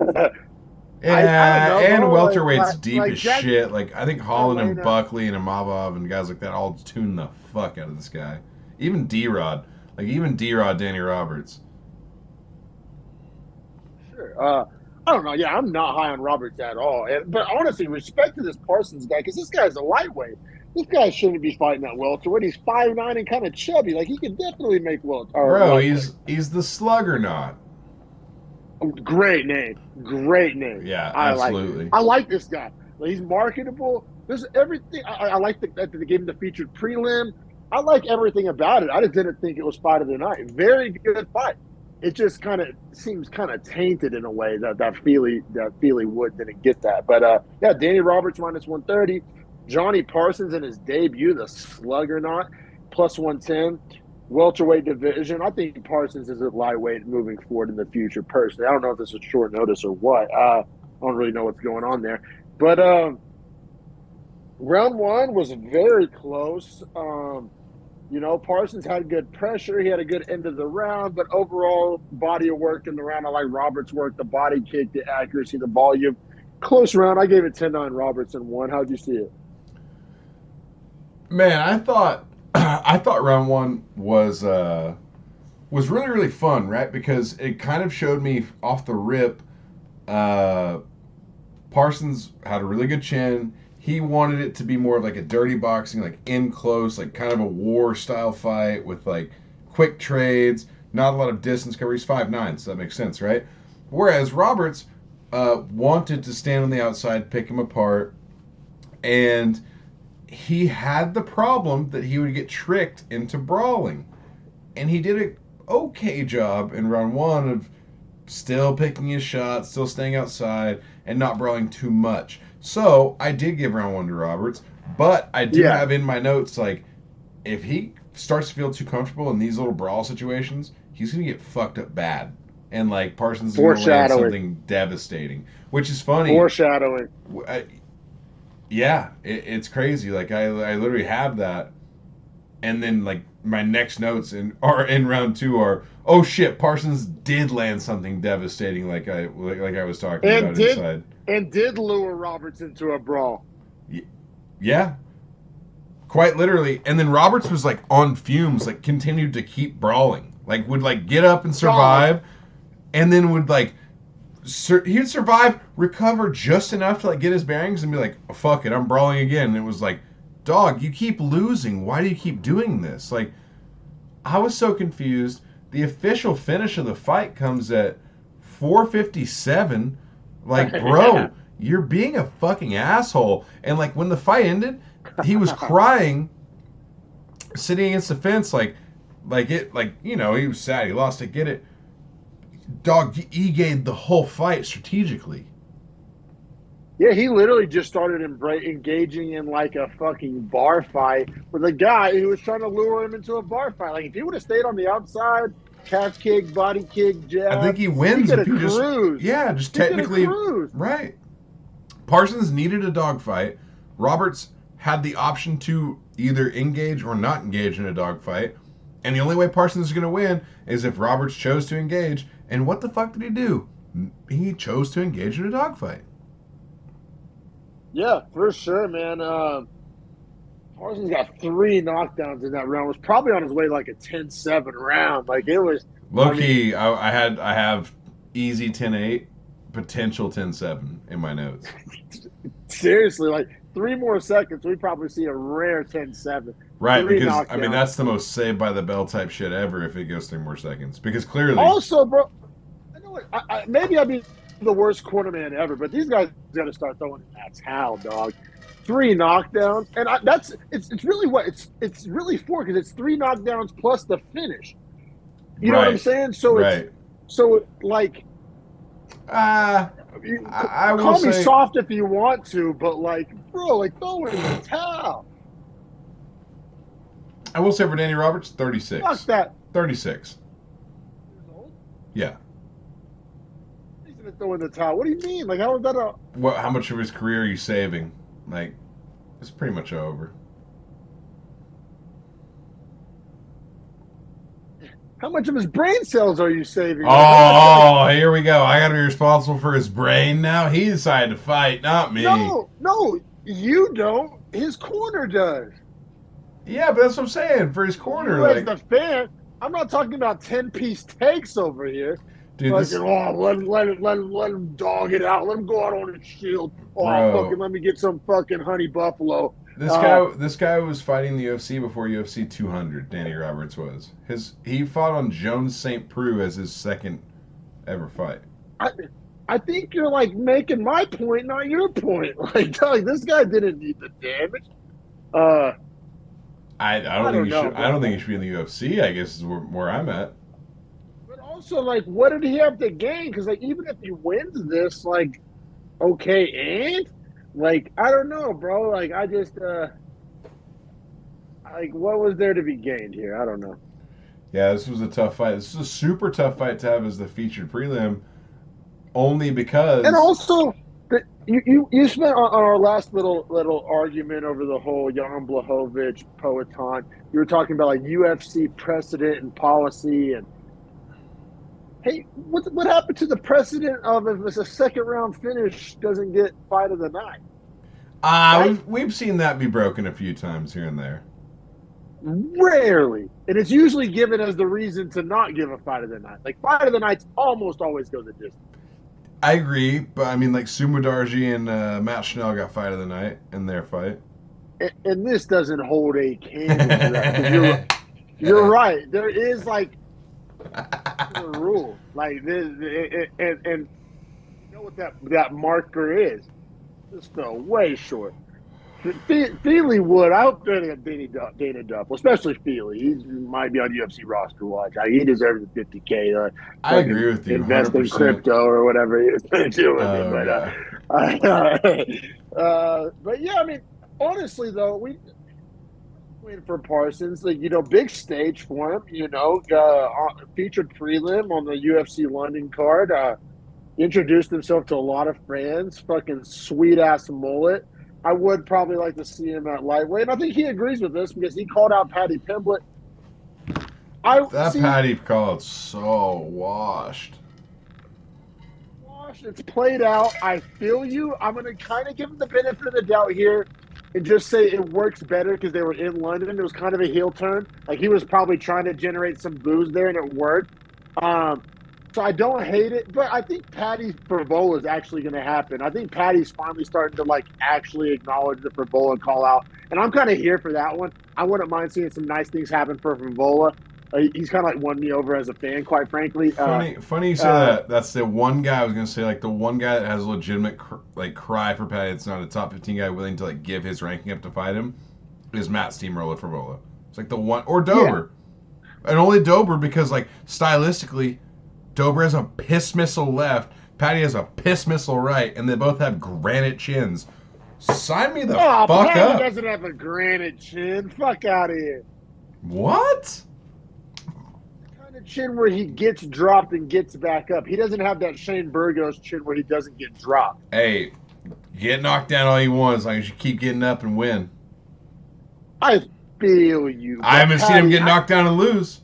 I don't
Yeah,
know,
and
bro.
welterweight's deep as
Jack
shit. Like I think Holland and
Elena.
Buckley and Imavov and guys like that all tune the fuck out of this guy. Even D-Rod, even D-Rod, Danny Roberts.
Sure. I don't know. Yeah, I'm not high on Roberts at all. But honestly, respect to this Parsons guy because this guy's a lightweight. This guy shouldn't be fighting at welterweight. He's 5'9" and kind of chubby. Like he could definitely make or
Bro,
lightweight.
he's the slugger knot.
Great name. Great name.
Yeah,
I like.
absolutely.
I like this guy. Like, he's marketable. There's everything. I like that they gave him the featured prelim. I like everything about it. I just didn't think it was fight of the night. Very good fight. It just kind of seems kind of tainted in a way that Feely Wood didn't get that. But yeah, Danny Roberts minus 130. Johnny Parsons in his debut, the slugger knot, plus 110. Welterweight division. I think Parsons is a lightweight moving forward in the future. Personally, I don't know if this is short notice or what. I don't really know what's going on there. But round one was very close. Parsons had good pressure. He had a good end of the round, but overall body of work in the round. I like Roberts' work, the body kick, the accuracy, the volume. Close round. I gave it 10-9 Roberts in one. How'd you see it?
Man, I thought I thought round one was really really fun, right? Because it kind of showed me off the rip. Uh, Parsons had a really good chin. He wanted it to be more of like a dirty boxing, like in close, like kind of a war style fight with like quick trades, not a lot of distance cover. He's 5'9", so that makes sense, right? Whereas Roberts wanted to stand on the outside, pick him apart, and he had the problem that he would get tricked into brawling. And he did an okay job in round one of still picking his shots, still staying outside, and not brawling too much. So I did give round one to Roberts, but I do
Yeah,
have in my notes like if he starts to feel too comfortable in these little brawl situations, he's gonna get fucked up bad, and like Parsons is gonna land
foreshadowing.
something devastating, which is funny.
Foreshadowing.
I, yeah, it's crazy. Like I literally have that, and then like my next notes in round two are oh shit, Parsons did land something devastating like I was talking
And
about
did
inside.
and did lure Roberts into a brawl.
Yeah, quite literally. And then Roberts was like on fumes, like continued to keep brawling, like would like get up and
Dog.
survive, and then would like he'd survive, recover just enough to like get his bearings and be like, oh, fuck it, I'm brawling again. And it was like, dog, you keep losing. Why do you keep doing this? Like, I was so confused. The official finish of the fight comes at 4:57. Like,
Yeah.
bro, you're being a fucking asshole. And like when the fight ended, he was crying, sitting against the fence, he was sad. He lost. I get it. Dog, he gave the whole fight strategically.
Yeah, he literally just started engaging in like a fucking bar fight with a guy who was trying to lure him into a bar fight. Like if he would have stayed on the outside, calf kick, body kick,
I think
jab,
he
he
wins
could
if
have
he just,
cruised.
yeah, just
He could have
technically,
cruised.
right. Parsons needed a dogfight. Roberts had the option to either engage or not engage in a dogfight. And the only way Parsons is going to win is if Roberts chose to engage. And what the fuck did he do? He chose to engage in a dogfight.
Yeah, for sure, man. Parsons got 3 knockdowns in that round. Was probably on his way to like a 10-7 round. Like it was.
Low
I mean,
key, I have easy 10-8, potential 10-7 in my notes.
seriously, like 3 more seconds, we probably see a rare 10-7.
Right,
Three
because I mean
knockdowns.
that's the most saved by the bell type shit ever if it goes 3 more seconds. Because clearly,
Also, bro, I know what, maybe I'd be the worst cornerman ever, but these guys got to start throwing in that towel, dog. 3 knockdowns, and it's really what it's really four because it's 3 knockdowns plus the finish. You know what I'm
right,
saying? So it's
right.
so like
I will
Call me
say,
soft if you want to, but like, bro, like throw in the towel.
for Danny Roberts,
Fuck
36.
that.
36.
Years old?
Yeah.
He's gonna throw in the towel. What do you mean? Like, how is that a?
How much of his career are you saving? Like, it's pretty much over.
How much of his brain cells are you saving? Like, how much? Like,
Oh, here we go. I got to be responsible for his brain now. He decided to fight, not me.
no, you don't. His corner does.
Yeah, but that's what I'm saying. For his corner,
You as
like,
the fan, I'm not talking about 10-piece takes over here.
dude,
Fucking,
this
let him dog it out. Let him go out on his shield. Oh, fucking,
bro,
let me get some fucking honey buffalo.
this guy was fighting the UFC before UFC 200. Danny Roberts was he fought on Jones St. Preux as his second ever fight.
I, I think you're like making my point, not your point. Like, Doug, this guy didn't need the damage. Uh,
I
I
don't think
don't know,
I don't
bro.
think he should be in the UFC. I guess is where I'm at.
But also, like, what did he have to gain? Because, like, even if he wins this, like, okay, and like, I don't know, bro. Like, I just, like, what was there to be gained here? I don't know.
Yeah, this was a tough fight. This is a super tough fight to have as the featured prelim, only
And
because
also, you spent on our last little argument over the whole Jan Blachowicz Poetan. You were talking about like UFC precedent and policy, and hey, what happened to the precedent of if it's a second round finish doesn't get fight of the night, right?
we've seen that be broken a few times here and there.
Rarely, and it's usually given as the reason to not give a fight of the night. Like fight of the nights almost always go the distance.
I agree, but I mean, like Sumo Darji and Matt Schnell got fight of the night in their fight.
And this doesn't hold a candle to that because you're right. There is like a rule like this, and you know what that marker is? Just way short. Feely would. I hope Dana Duff, especially Feely. He might be on UFC roster watch. He deserves the 50K.
I agree
Fucking
with you,
invest in
100%.
crypto or whatever he was going to do with it.
Oh yeah.
But yeah, I mean, honestly though, we win for Parsons. Like big stage for him. Featured prelim on the UFC London card. Introduced himself to a lot of fans. Fucking sweet ass mullet. I would probably like to see him at lightweight. And I think he agrees with this because he called out Paddy Pimblett.
That Paddy call is so washed.
It's played out. I feel you. I'm going to kind of give him the benefit of the doubt here and just say it works better because they were in London. It was kind of a heel turn. Like he was probably trying to generate some booze there and it worked. So I don't hate it, but I think Paddy's Frivola is actually going to happen. I think Paddy's finally starting to like actually acknowledge the Frivola call out, and I'm kind of here for that one. I wouldn't mind seeing some nice things happen for Frivola. He's kind of like won me over as a fan, quite frankly.
Funny you say that. That's the one guy I was going to say, like the one guy that has a legitimate cry for Paddy. It's not a top 15 guy willing to like give his ranking up to fight him. Is Matt Steamroller Frivola? It's like the one or Dober, and only Dober because like stylistically. Dober has a piss missile left. Paddy has a piss missile right, and they both have granite chins. Sign me the fuck
Paddy
up.
Doesn't have a granite chin. Fuck out of here.
What?
The kind of chin where he gets dropped and gets back up. He doesn't have that Shane Burgos chin where he doesn't get dropped.
Hey, get knocked down all you want as long as you keep getting up and win.
I feel you.
I haven't seen him get knocked down and lose.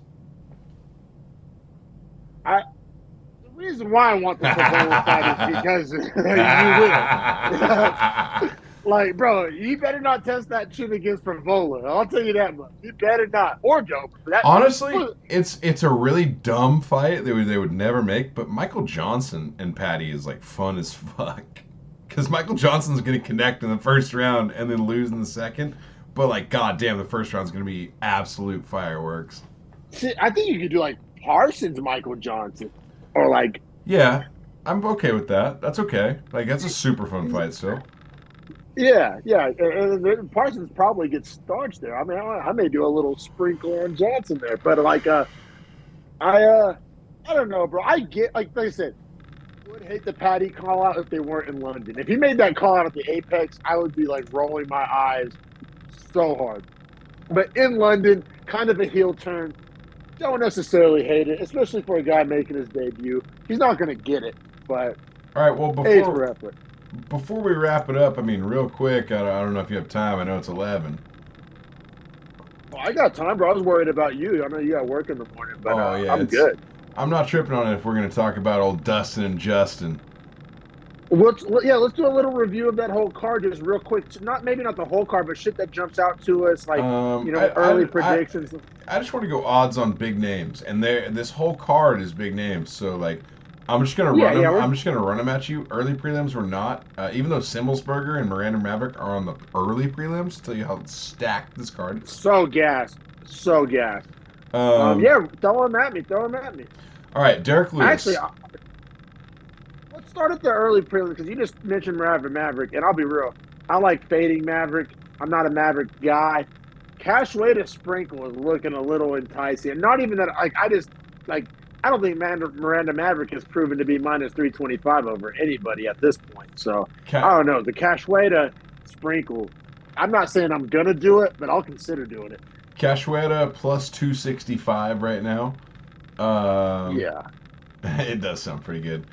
The reason why I want the Frivola fight is because you will. Like, bro, you better not test that chin against Frivola. I'll tell you that much. You better not. Or Dober.
Honestly, it's a really dumb fight they would never make, but Michael Johnson and Paddy is like fun as fuck. Because Michael Johnson's going to connect in the first round and then lose in the second. But like, goddamn, the first round's going to be absolute fireworks.
See, I think you could do like Parsons Michael Johnson. Or like,
yeah, I'm okay with that. That's okay. Like that's a super fun fight still.
Yeah, and Parsons probably gets starched there. I mean, I may do a little sprinkle on Johnson there, but like, I don't know, bro. I get like I said, would hate the Patty call out if they weren't in London. If he made that call out at the Apex, I would be like rolling my eyes so hard. But in London, kind of a heel turn. Don't necessarily hate it, especially for a guy making his debut. He's not going to get it, but
All right, well,
age for effort.
before we wrap it up, I mean, real quick, I don't know if you have time. I know it's 11.
Well, I got time, bro. I was worried about you. I know you got work in the morning, but
yeah,
I'm good.
I'm not tripping on it if we're going to talk about old Dustin and Justin.
Let's do a little review of that whole card just real quick. Maybe not the whole card, but shit that jumps out to us, like early predictions.
I just want to go odds on big names, and this whole card is big names. So like, I'm just gonna run them. I'm just gonna run them at you. Early prelims were not, even though Simmelsberger and Miranda Maverick are on the early prelims. To tell you how stacked this card is.
So gassed. Throw them at me.
All right, Derek Lewis.
Actually, let's start at the early prelims because you just mentioned Miranda Maverick, and I'll be real. I like fading Maverick. I'm not a Maverick guy. Cashway Sprinkle is looking a little enticing. Not even that. I don't think Miranda Maverick has proven to be minus 325 over anybody at this point. So I don't know. The Cashway Sprinkle. I'm not saying I'm gonna do it, but I'll consider doing it.
Cachoeira plus 265 right now.
Yeah.
It does sound pretty good.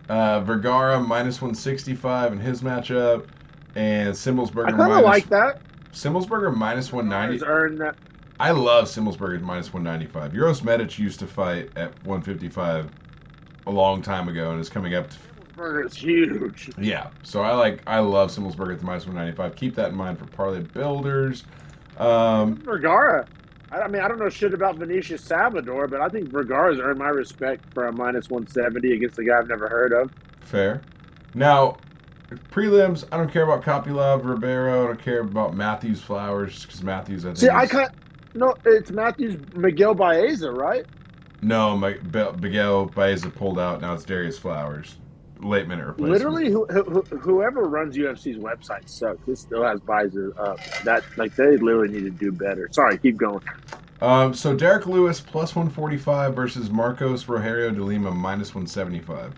Vergara minus 165 in his matchup. And Simmelsberger
I kind of like that.
Simmelsberger minus 190.
Earned that.
I love Simmelsberger minus 195. Uros Medic used to fight at 155 a long time ago and is coming up to...
Simmelsberger is huge.
Yeah. So I love Simmelsberger at the minus 195. Keep that in mind for parlay builders.
Vergara. I mean, I don't know shit about Vinicius Salvador, but I think Vergara's earned my respect for a minus 170 against a guy I've never heard of.
Fair. Now, prelims, I don't care about Kopylov, Ribeiro. I don't care about Matthews, Flowers, just because Matthews, I think.
No, it's Matthews, Miguel Baeza, right?
No, Miguel Baeza pulled out. Now it's Darius Flowers. Late minute replacement.
Literally, whoever runs UFC's website sucks. This still has Baeza up. They literally need to do better. Sorry, keep going.
So Derek Lewis plus 145 versus Marcos Rogerio de Lima minus 175.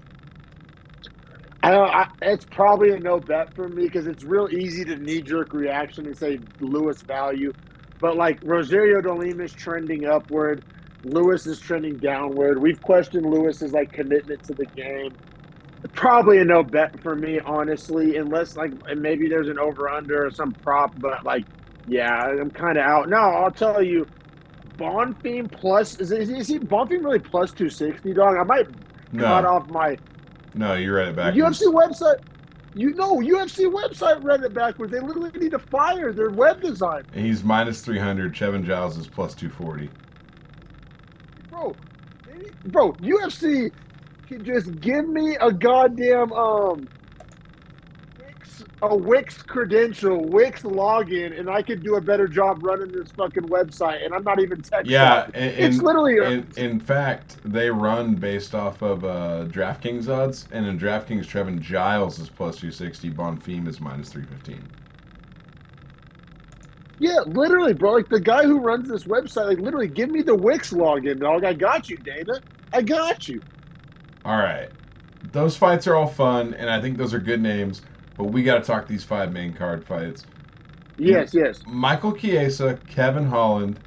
It's probably a no bet for me because it's real easy to knee-jerk reaction and say Lewis value. But, like, Rogerio de Lima is trending upward. Lewis is trending downward. We've questioned Lewis's, commitment to the game. Probably a no bet for me, honestly, unless, maybe there's an over-under or some prop. But, yeah, I'm kind of out. No, I'll tell you, Bonfim plus – is he Bonfim really plus 260, dog? I might cut off my –
No, you read it backwards.
UFC website – UFC website read it backwards. They literally need to fire their web designer.
He's minus 300. Chevin Giles is plus 240.
Bro, UFC can just give me a goddamn Wix credential, Wix login, and I could do a better job running this fucking website. And I'm not even tech.
Yeah,
it's literally.
In fact, they run based off of DraftKings odds, and in DraftKings, Trevin Giles is plus 260, Bonfim is minus 315.
Yeah, literally, bro. The guy who runs this website, literally, give me the Wix login, dog. I got you, Dana. I got you.
All right, those fights are all fun, and I think those are good names. But we got to talk these 5 main card fights.
Yes.
Michael Chiesa, Kevin Holland.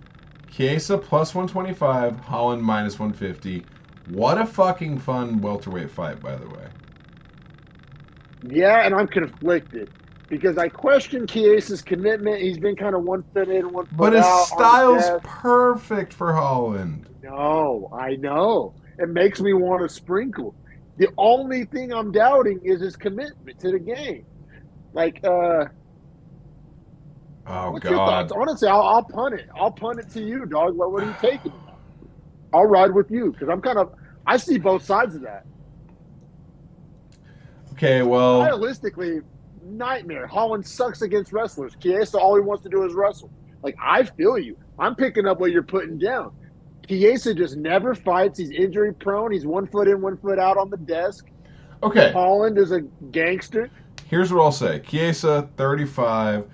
Chiesa plus 125, Holland minus 150. What a fucking fun welterweight fight, by the way.
Yeah, and I'm conflicted because I question Chiesa's commitment. He's been kind of one foot in, one foot out.
But his style's perfect for Holland.
No, I know. It makes me want to sprinkle. The only thing I'm doubting is his commitment to the game. What's your thoughts? Honestly, I'll punt it. I'll punt it to you, dog. What are you taking? I'll ride with you because I see both sides of that.
Okay, well.
Stylistically, nightmare. Holland sucks against wrestlers. Chiesa, all he wants to do is wrestle. I feel you. I'm picking up what you're putting down. Chiesa just never fights. He's injury prone. He's 1 foot in, 1 foot out on the desk.
Okay.
Holland is a gangster.
Here's what I'll say. Chiesa, 35,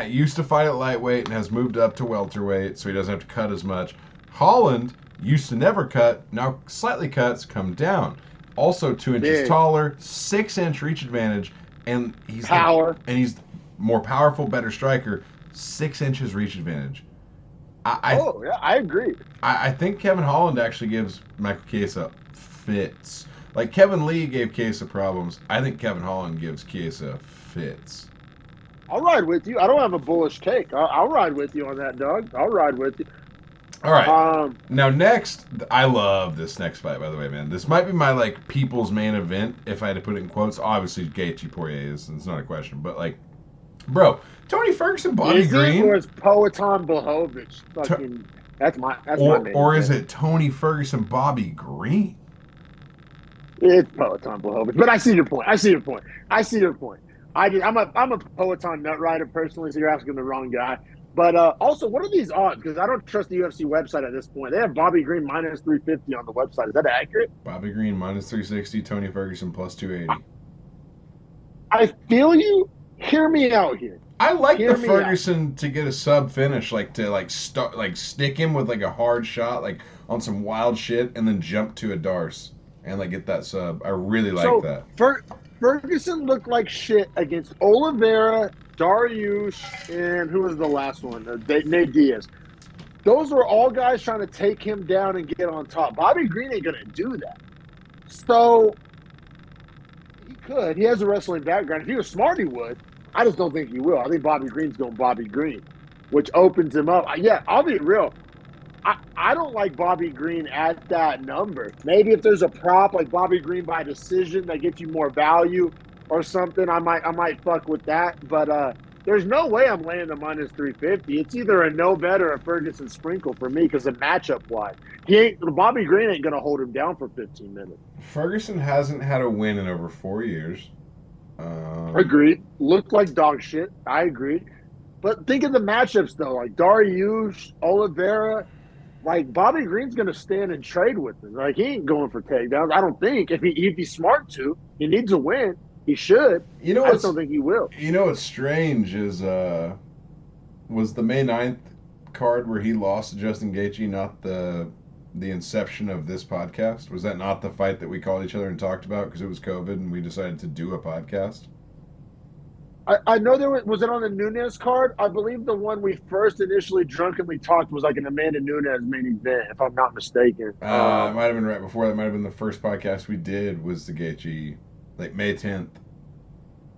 used to fight at lightweight and has moved up to welterweight, so he doesn't have to cut as much. Holland used to never cut, now slightly cuts, come down. Also 2 inches
Big
taller, 6-inch reach advantage, and
power.
he's more powerful, better striker. 6 inches reach advantage. I
Oh yeah, I agree.
I think Kevin Holland actually gives Michael Chiesa fits. Like Kevin Lee gave Chiesa problems. I think Kevin Holland gives Chiesa fits.
I'll ride with you. I don't have a bullish take. I'll ride with you on that, dog. I'll ride with you.
All right.
Um,
Now next, I love this next fight. By the way, man, this might be my like people's main event if I had to put it in quotes. Obviously, Gaethje Poirier is. It's not a question, but like, bro, Tony Ferguson, Bobby
is
Green,
it or is Poatan Blahovic fucking? That's my main
or is
event.
it Tony Ferguson, Bobby Green?
It's Peloton Blahovic, but I see your point. I see your point. I see your point. I'm a Peloton nut rider personally, so you're asking the wrong guy. But also, what are these odds? Because I don't trust the UFC website at this point. They have Bobby Green minus 350 on the website. Is that accurate?
Bobby Green minus 360, Tony Ferguson plus 280.
I feel you. Hear me out here.
I like
Hear
the
me out.
Ferguson to get a sub finish, like to like start like stick him with like a hard shot, like on some wild shit, and then jump to a Darce and like get that sub. I really like that.
Ferguson looked like shit against Oliveira, Dariush, and who was the last one? Nate Diaz. Those were all guys trying to take him down and get on top. Bobby Green ain't gonna do that. So he could. He has a wrestling background. If he was smart, he would. I just don't think he will. I think Bobby Green's going Bobby Green, which opens him up. Yeah, I'll be real. I don't like Bobby Green at that number. Maybe if there's a prop like Bobby Green by decision that gets you more value or something, I might fuck with that. But there's no way I'm laying the minus 350. It's either a no bet or a Ferguson sprinkle for me because of matchup wise. Bobby Green ain't gonna hold him down for 15 minutes.
Ferguson hasn't had a win in over 4 years.
Agreed. Looked like dog shit. I agree. But think of the matchups though, like Dariush, Oliveira. Like Bobby Green's gonna stand and trade with him. Like he ain't going for takedowns. I don't think. If he's smart to, he needs a win. He should.
You know
I
what?
just don't think he will.
You know what's strange is was the May 9th card where he lost to Justin Gaethje not the inception of this podcast? Was that not the fight that we called each other and talked about because it was COVID and we decided to do a podcast?
I know was it on the Nunes card? I believe the one we first initially drunkenly talked was like an Amanda Nunes main event, if I'm not mistaken.
It might have been right before that. Might have been the first podcast we did was the Gaethje, like May 10th.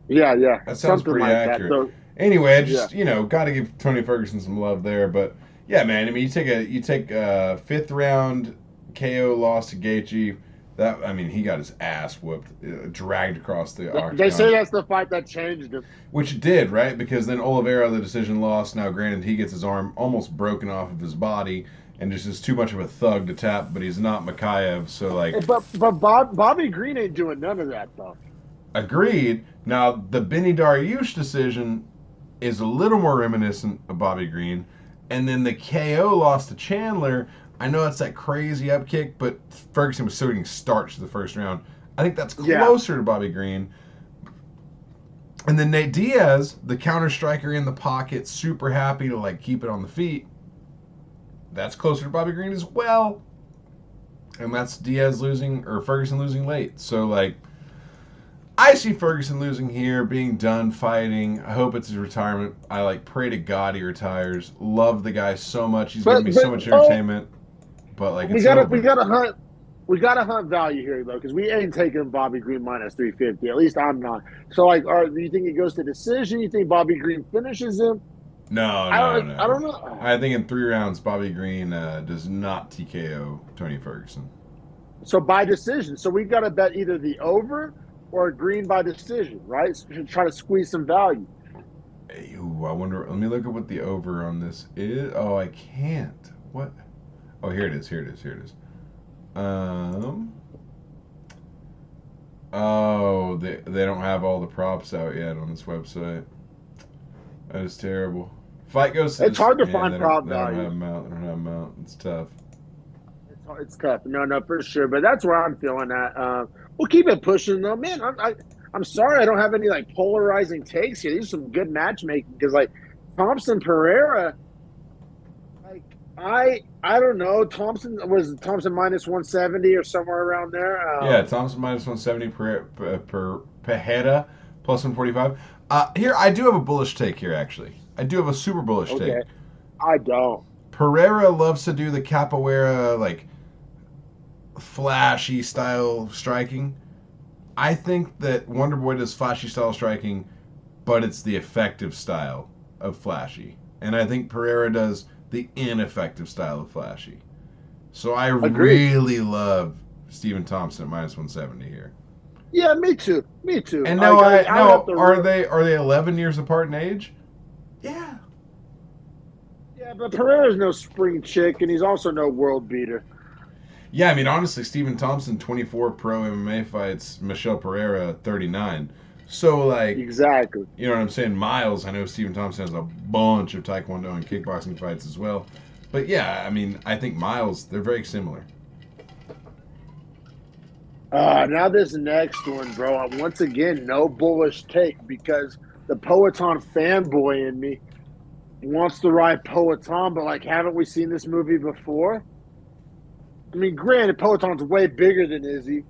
Yeah.
That sounds
something
pretty
like
accurate.
that. So,
anyway, I just got to give Tony Ferguson some love there. But yeah, man, I mean, you take a 5th round KO loss to Gaethje. That, I mean, he got his ass whooped, dragged across the octagon.
they say that's the fight that changed him.
Which it did, right? Because then Oliveira, the decision lost. Now, granted, he gets his arm almost broken off of his body and just is too much of a thug to tap, but he's not Makayev, so like...
But Bobby Green ain't doing none of that, though.
Agreed. Now, the Benny Dariush decision is a little more reminiscent of Bobby Green. And then the KO loss to Chandler... I know it's that crazy upkick, but Ferguson was so getting starched the first round. I think that's closer to Bobby Green. And then Nate Diaz, the counter striker in the pocket, super happy to like keep it on the feet. That's closer to Bobby Green as well. And that's Diaz losing or Ferguson losing late. So like I see Ferguson losing here, being done fighting. I hope it's his retirement. I like pray to God he retires. Love the guy so much. He's given me so much entertainment. But like
we gotta hunt value here though, because we ain't taking Bobby Green minus 350. At least I'm not. So like, do you think it goes to decision? You think Bobby Green finishes him?
No.
I don't know.
I think in 3 rounds, Bobby Green does not TKO Tony Ferguson.
So by decision. So we got to bet either the over or Green by decision, right? So we should try to squeeze some value.
Ooh, I wonder. Let me look at what the over on this is. Oh, I can't. What? Oh, here it is. Oh, they don't have all the props out yet on this website. That is terrible. Fight goes to
It's hard to find prop value.
They don't have them out. It's tough.
It's tough. No, for sure. But that's where I'm feeling at. We'll keep it pushing though, man. I'm sorry I don't have any like polarizing takes here. These are some good matchmaking because like Thompson Pereira, like I don't know. Thompson minus 170 or somewhere around there.
Yeah, Thompson minus 170 per Pejeda plus 145. Here, I do have a bullish take here, actually. I do have a super bullish take.
Okay, I don't
Pereira loves to do the capoeira, like, flashy style striking. I think that Wonder Boy does flashy style striking, but it's the effective style of flashy. And I think Pereira does the ineffective style of flashy. So I
agree.
really love Stephen Thompson at minus 170 here.
Yeah, me too. Me too.
And
I would have
now
to.
are they 11 years apart in age? Yeah.
Yeah, but Pereira's no spring chick, and he's also no world beater.
Yeah, I mean honestly, Stephen Thompson 24 pro MMA fights, Michelle Pereira 39. So like,
Exactly.
you know what I'm saying? Miles, I know Stephen Thompson has a bunch of taekwondo and kickboxing fights as well. But yeah, I mean, I think Miles, they're very similar.
Now this next one, bro. Once again, no bullish take because the Poeton fanboy in me wants to ride Poeton, but like, haven't we seen this movie before? I mean, granted, Poeton's way bigger than Izzy,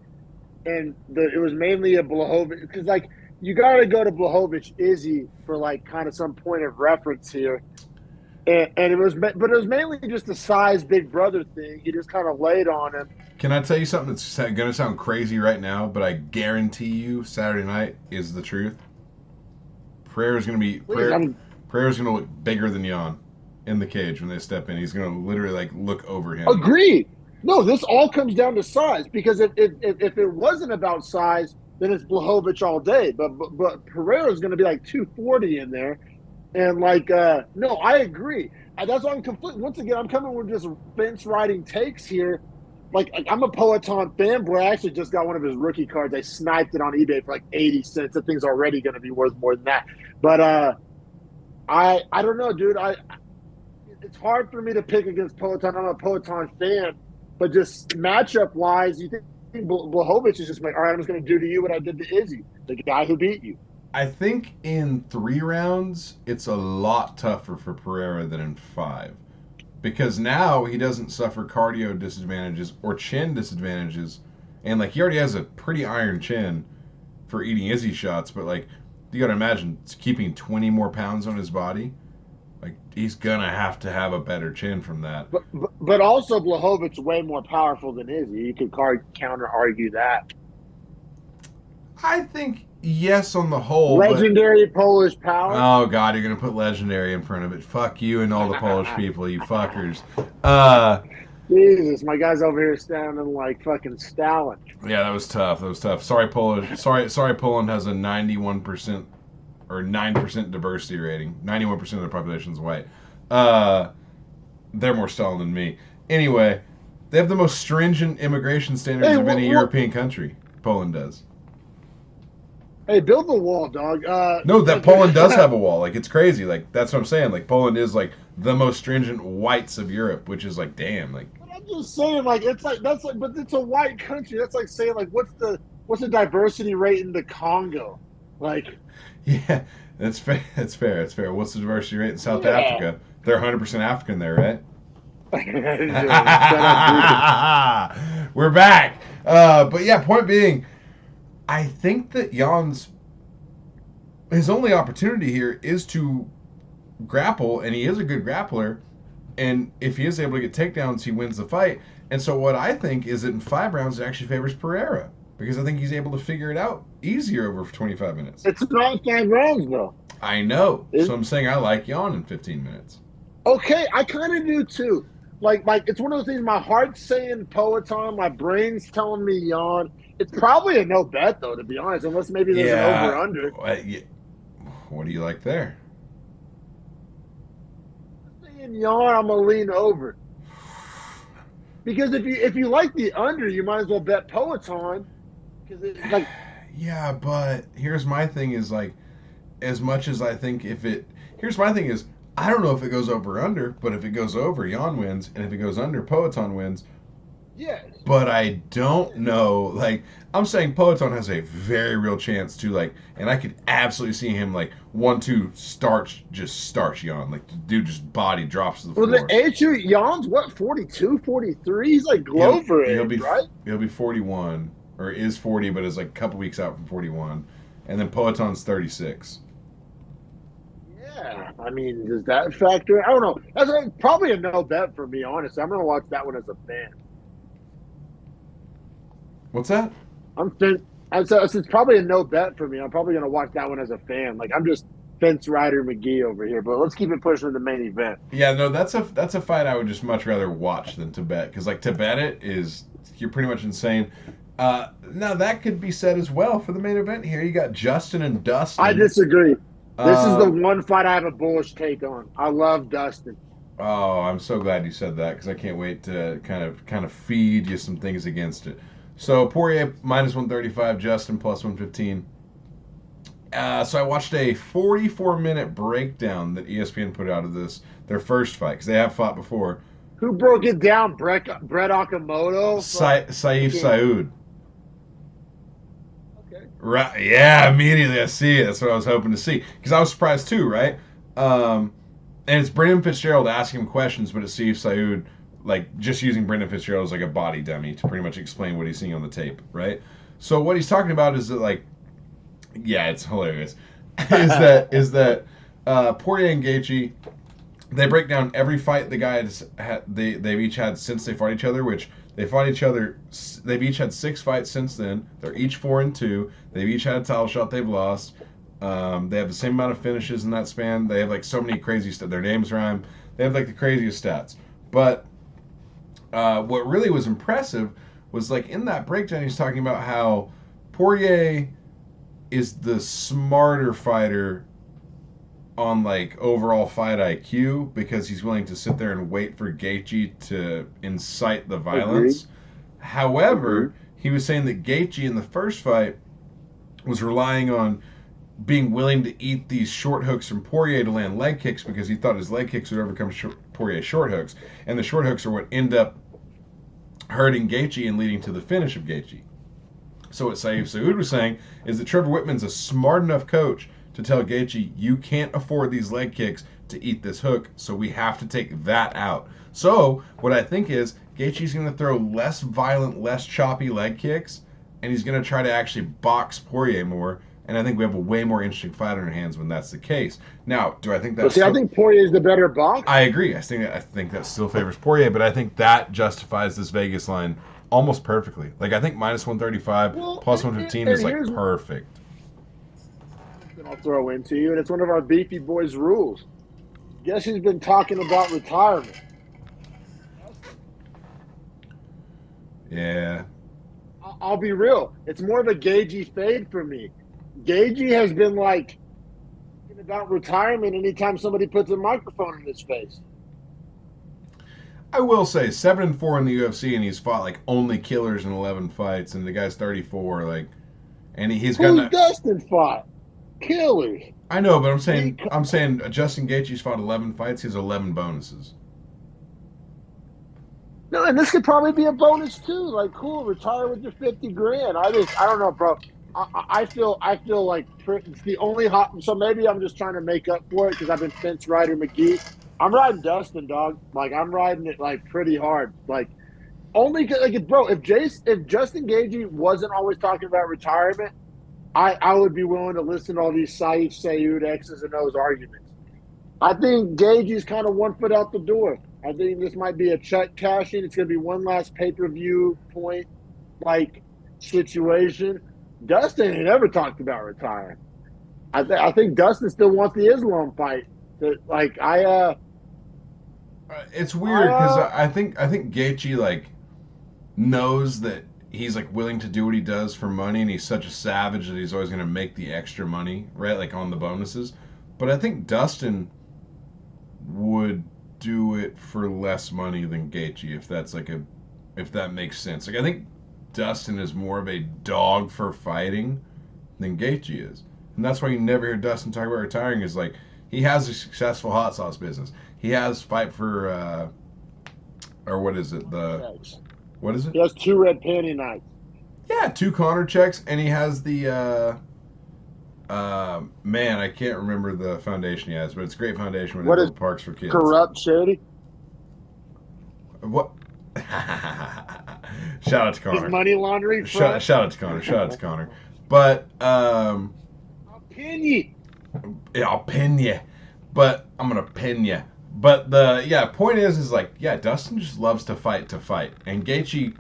and it was mainly a Blahovic because like you got to go to Blahovic Izzy for like kind of some point of reference here, and it was mainly just the size big brother thing. He just kind of laid on him.
Can I tell you something that's going to sound crazy right now, but I guarantee you Saturday night is the truth? Pereira's going to be
Please,
Pereira's going to look bigger than Jan in the cage when they step in. He's going to literally like look over him.
agreed. No, this all comes down to size because if it wasn't about size, then it's Blahovic all day. But Pereira's going to be like 240 in there, and like no, I agree. That's why I'm conflicted. Once again, I'm coming with just fence riding takes here. Like I'm a Poeton fanboy. I actually just got one of his rookie cards. I sniped it on eBay for like 80 cents. That thing's already going to be worth more than that. But I don't know, dude. It's hard for me to pick against Poeton. I'm a Poeton fan, but just matchup wise, you think Blahovic is just like, all right, I'm just going to do to you what I did to Izzy, the guy who beat you.
I think in 3 rounds, it's a lot tougher for Pereira than in 5. Because now he doesn't suffer cardio disadvantages or chin disadvantages. And, like, he already has a pretty iron chin for eating Izzy shots. But, like, you got to imagine it's keeping 20 more pounds on his body. Like, he's going to have a better chin from that.
But also Blahovic's way more powerful than Izzy. You could counter argue that.
I think yes on the whole.
Legendary Polish power.
Oh God, you're gonna put legendary in front of it. Fuck you and all the Polish people, you fuckers.
Jesus, my guy's over here standing like fucking Stalin.
Yeah, that was tough. That was tough. Sorry, Polish. Sorry, Poland has a 91% or 9% diversity rating. 91% of the population is white. They're more Stalin than me. Anyway, they have the most stringent immigration standards of any European country. Poland does.
Hey, build the wall, dog.
No, that Poland does have a wall. Like, it's crazy. Like, that's what I'm saying. Like, Poland is, like, the most stringent whites of Europe, which is, like, damn. Like,
but I'm just saying, like, but it's a white country. That's like saying, like, what's the diversity rate in the Congo? Like,
yeah, that's fair. That's fair. That's fair. What's the diversity rate in South Africa? They're 100% African there, right? We're back. But yeah, point being, I think that his only opportunity here is to grapple, and he is a good grappler. And if he is able to get takedowns, he wins the fight. And so what I think is that in 5 rounds, it actually favors Pereira because I think he's able to figure it out easier over 25 minutes.
It's not 5 rounds, though.
I know. So I'm saying I like Jan in 15 minutes.
Okay, I kind of do too. Like it's one of those things. My heart's saying Poeton, my brain's telling me Jan. It's probably a no bet, though, to be honest, unless maybe there's an over-under.
What do you like there?
Saying Jan, I'm going to lean over. Because if you like the under, you might as well bet Poeton. Because it's like...
Yeah, but here's my thing is, like, as much as I think here's my thing is, I don't know if it goes over or under, but if it goes over, Jan wins, and if it goes under, Poeton wins.
Yes.
But I don't know. Like, I'm saying Poeton has a very real chance to, like, and I could absolutely see him, like, 1-2, starch yawn. Like, the dude just body drops to the
Well, the
floor.
H.U. Jan's what, 42, 43? He's like
He'll
Glover
he'll
age,
be
right?
he'll be 41 or is 40, but is like a couple weeks out from 41, and then Poeton's 36.
Yeah. I mean, does that factor? I don't know. Probably a no bet for me, honestly. I'm going to watch that one as a fan.
What's that?
I'm fin- so it's probably a no bet for me. I'm probably going to watch that one as a fan. Like, I'm just fence rider McGee over here, but let's keep it pushing to the main event.
Yeah, no, that's a fight I would just much rather watch than to bet because like to bet it is you're pretty much insane. Now that could be said as well for the main event here. You got Justin and
I
Dustin.
disagree. This is the
Um,
one fight I have a bullish take on. I love Dustin.
oh, I'm so glad you said that because I can't wait to kind of feed you some things against it. So Poirier minus 135, Justin plus 115. So I watched a 44-minute breakdown that ESPN put out of their first fight because they have fought before.
Who broke it down? Brett Okamoto from
Saif
freaking.
Saud.
Okay.
Right? Yeah, immediately I see it. That's what I was hoping to see because I was surprised too, right? And it's Brendan Fitzgerald asking him questions, but it's Saif Saud like just using Brendan Fitzgerald as like a body dummy to pretty much explain what he's seeing on the tape, right? So what he's talking about is that like yeah, it's hilarious. is that Poirier and Gaethje? They break down every fight the guys they've each had since they fought each other, which they fought each other. They've each had 6 fights since then. They're each 4-2. They've each had a title shot they've lost. They have the same amount of finishes in that span. They have like so many crazy stats. Their names rhyme. They have like the craziest stats. But what really was impressive was like in that breakdown, he's talking about how Poirier is the smarter fighter on like overall fight IQ because he's willing to sit there and wait for Gaethje to incite the
Agreed.
violence.
Agreed.
However, he was saying that Gaethje in the first fight was relying on being willing to eat these short hooks from Poirier to land leg kicks because he thought his leg kicks would overcome Poirier's short hooks, and the short hooks are what end up hurting Gaethje and leading to the finish of Gaethje. So what Saif Saud was saying is that Trevor Whitman's a smart enough coach to tell Gaethje, you can't afford these leg kicks to eat this hook, so we have to take that out. So what I think is Gaethje's going to throw less violent, less choppy leg kicks, and he's going to try to actually box Poirier more. And I think we have a way more interesting fight on our hands when that's the case. Now, do I think
But
that's?
see, I think Poirier is the better boxer.
I agree. I think that still favors Poirier, but I think that justifies this Vegas line almost perfectly. Like I think minus 135
Well,
plus 115
and
is like
here's
perfect.
what I'll throw into you, and it's one of our Beefy Boys rules. Guess who's been talking about retirement?
Yeah.
I'll be real. It's more of a Gagey fade for me. Gagey has been like thinking about retirement anytime somebody puts a microphone in his face.
I will say 7-4 in the UFC, and he's fought like only killers in 11 fights, and the guy's 34. Like, and he's got.
Who's Dustin fought? Killers.
I know, but I'm saying Justin Gaethje's fought 11 fights. He has 11 bonuses.
No, and this could probably be a bonus too. Like, cool, retire with your 50 grand. I don't know, bro. I feel like it's the only hot. So maybe I'm just trying to make up for it because I've been fence rider McGee. I'm riding Dustin, dog. Like I'm riding it like pretty hard. Like only like bro. If Justin Gaethje wasn't always talking about retirement, I would be willing to listen to all these Saif Saud X's and O's arguments. I think Gage's kind of 1 foot out the door. I think this might be a check cashing. It's going to be one last pay-per-view point like situation. Dustin ain't ever talked about retiring. I think Dustin still wants the Islam fight. Like
It's weird because I think Gaethje like knows that he's like willing to do what he does for money, and he's such a savage that he's always going to make the extra money, right? Like on the bonuses. But I think Dustin would do it for less money than Gaethje if that makes sense. Like I think Dustin is more of a dog for fighting than Gaethje is, and that's why you never hear Dustin talk about retiring. Is like he has a successful hot sauce business. He has fight for or what is it What is it?
He has 2 red panty nights.
Yeah, 2 Connor checks, and he has the man, I can't remember the foundation he has, but it's a great foundation where they
What is
build parks for kids.
corrupt shady?
What? Shout out to
His
Connor.
money laundering front?
Shout out to Connor. Shout out to Connor. But
I'll pin you.
yeah, I'll pin you. But I'm gonna pin you. But the point is like, yeah, Dustin just loves to fight, and Gaethje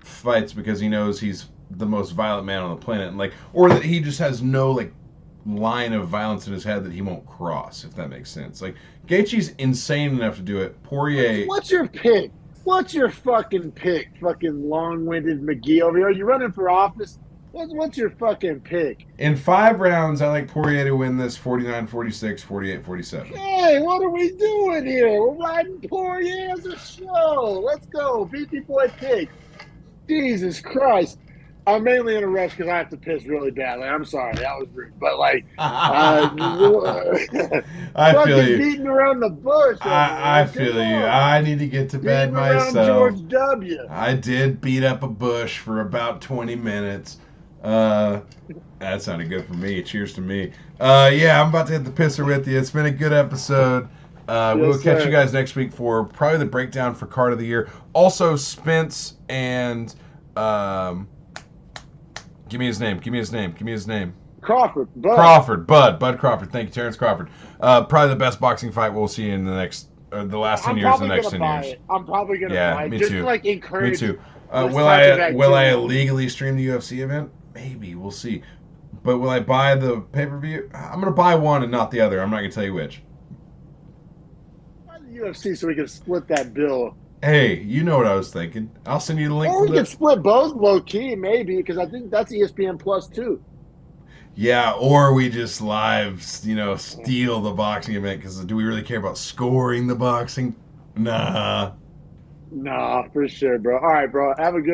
fights because he knows he's the most violent man on the planet, and like, or that he just has no like line of violence in his head that he won't cross, if that makes sense. Like, Gaethje's insane enough to do it. Poirier.
What's your pick? What's your fucking pick? Fucking long-winded McGee over here. Are you running for office? What's your fucking pick?
In 5 rounds, I like Poirier to win this 49-46, 48-47.
Hey, what are we doing here? We're riding Poirier as a show. Let's go. Beefy Boy pick. Jesus Christ. I'm mainly in a rush because I have to piss really badly. I'm sorry. That was rude. But, like,
I feel you.
Beating around the bush.
I feel you. I need to get to bed myself.
George W.
I did beat up a bush for about 20 minutes. That sounded good for me. Cheers to me. Yeah, I'm about to hit the pisser with you. It's been a good episode. We'll catch you guys next week for probably the breakdown for card of the year. Also, Spence and give me his name.
Crawford.
Bud Crawford. Thank you, Terrence Crawford. Probably the best boxing fight we'll see in the next, the last 10 years, the next 10 years.
I'm probably gonna buy it.
Me
Just
too.
to like encourage.
Me too. Will I illegally stream the UFC event? Maybe. We'll see. But will I buy the pay-per-view? I'm gonna buy one and not the other. I'm not gonna tell you which.
Buy the UFC so we can split that bill.
Hey, you know what I was thinking. I'll send you the link.
Or we can split both low key, maybe, because I think that's ESPN Plus too.
Yeah, or we just live, steal the boxing event, because do we really care about scoring the boxing? Nah.
Nah, for sure, bro. All right, bro. Have a good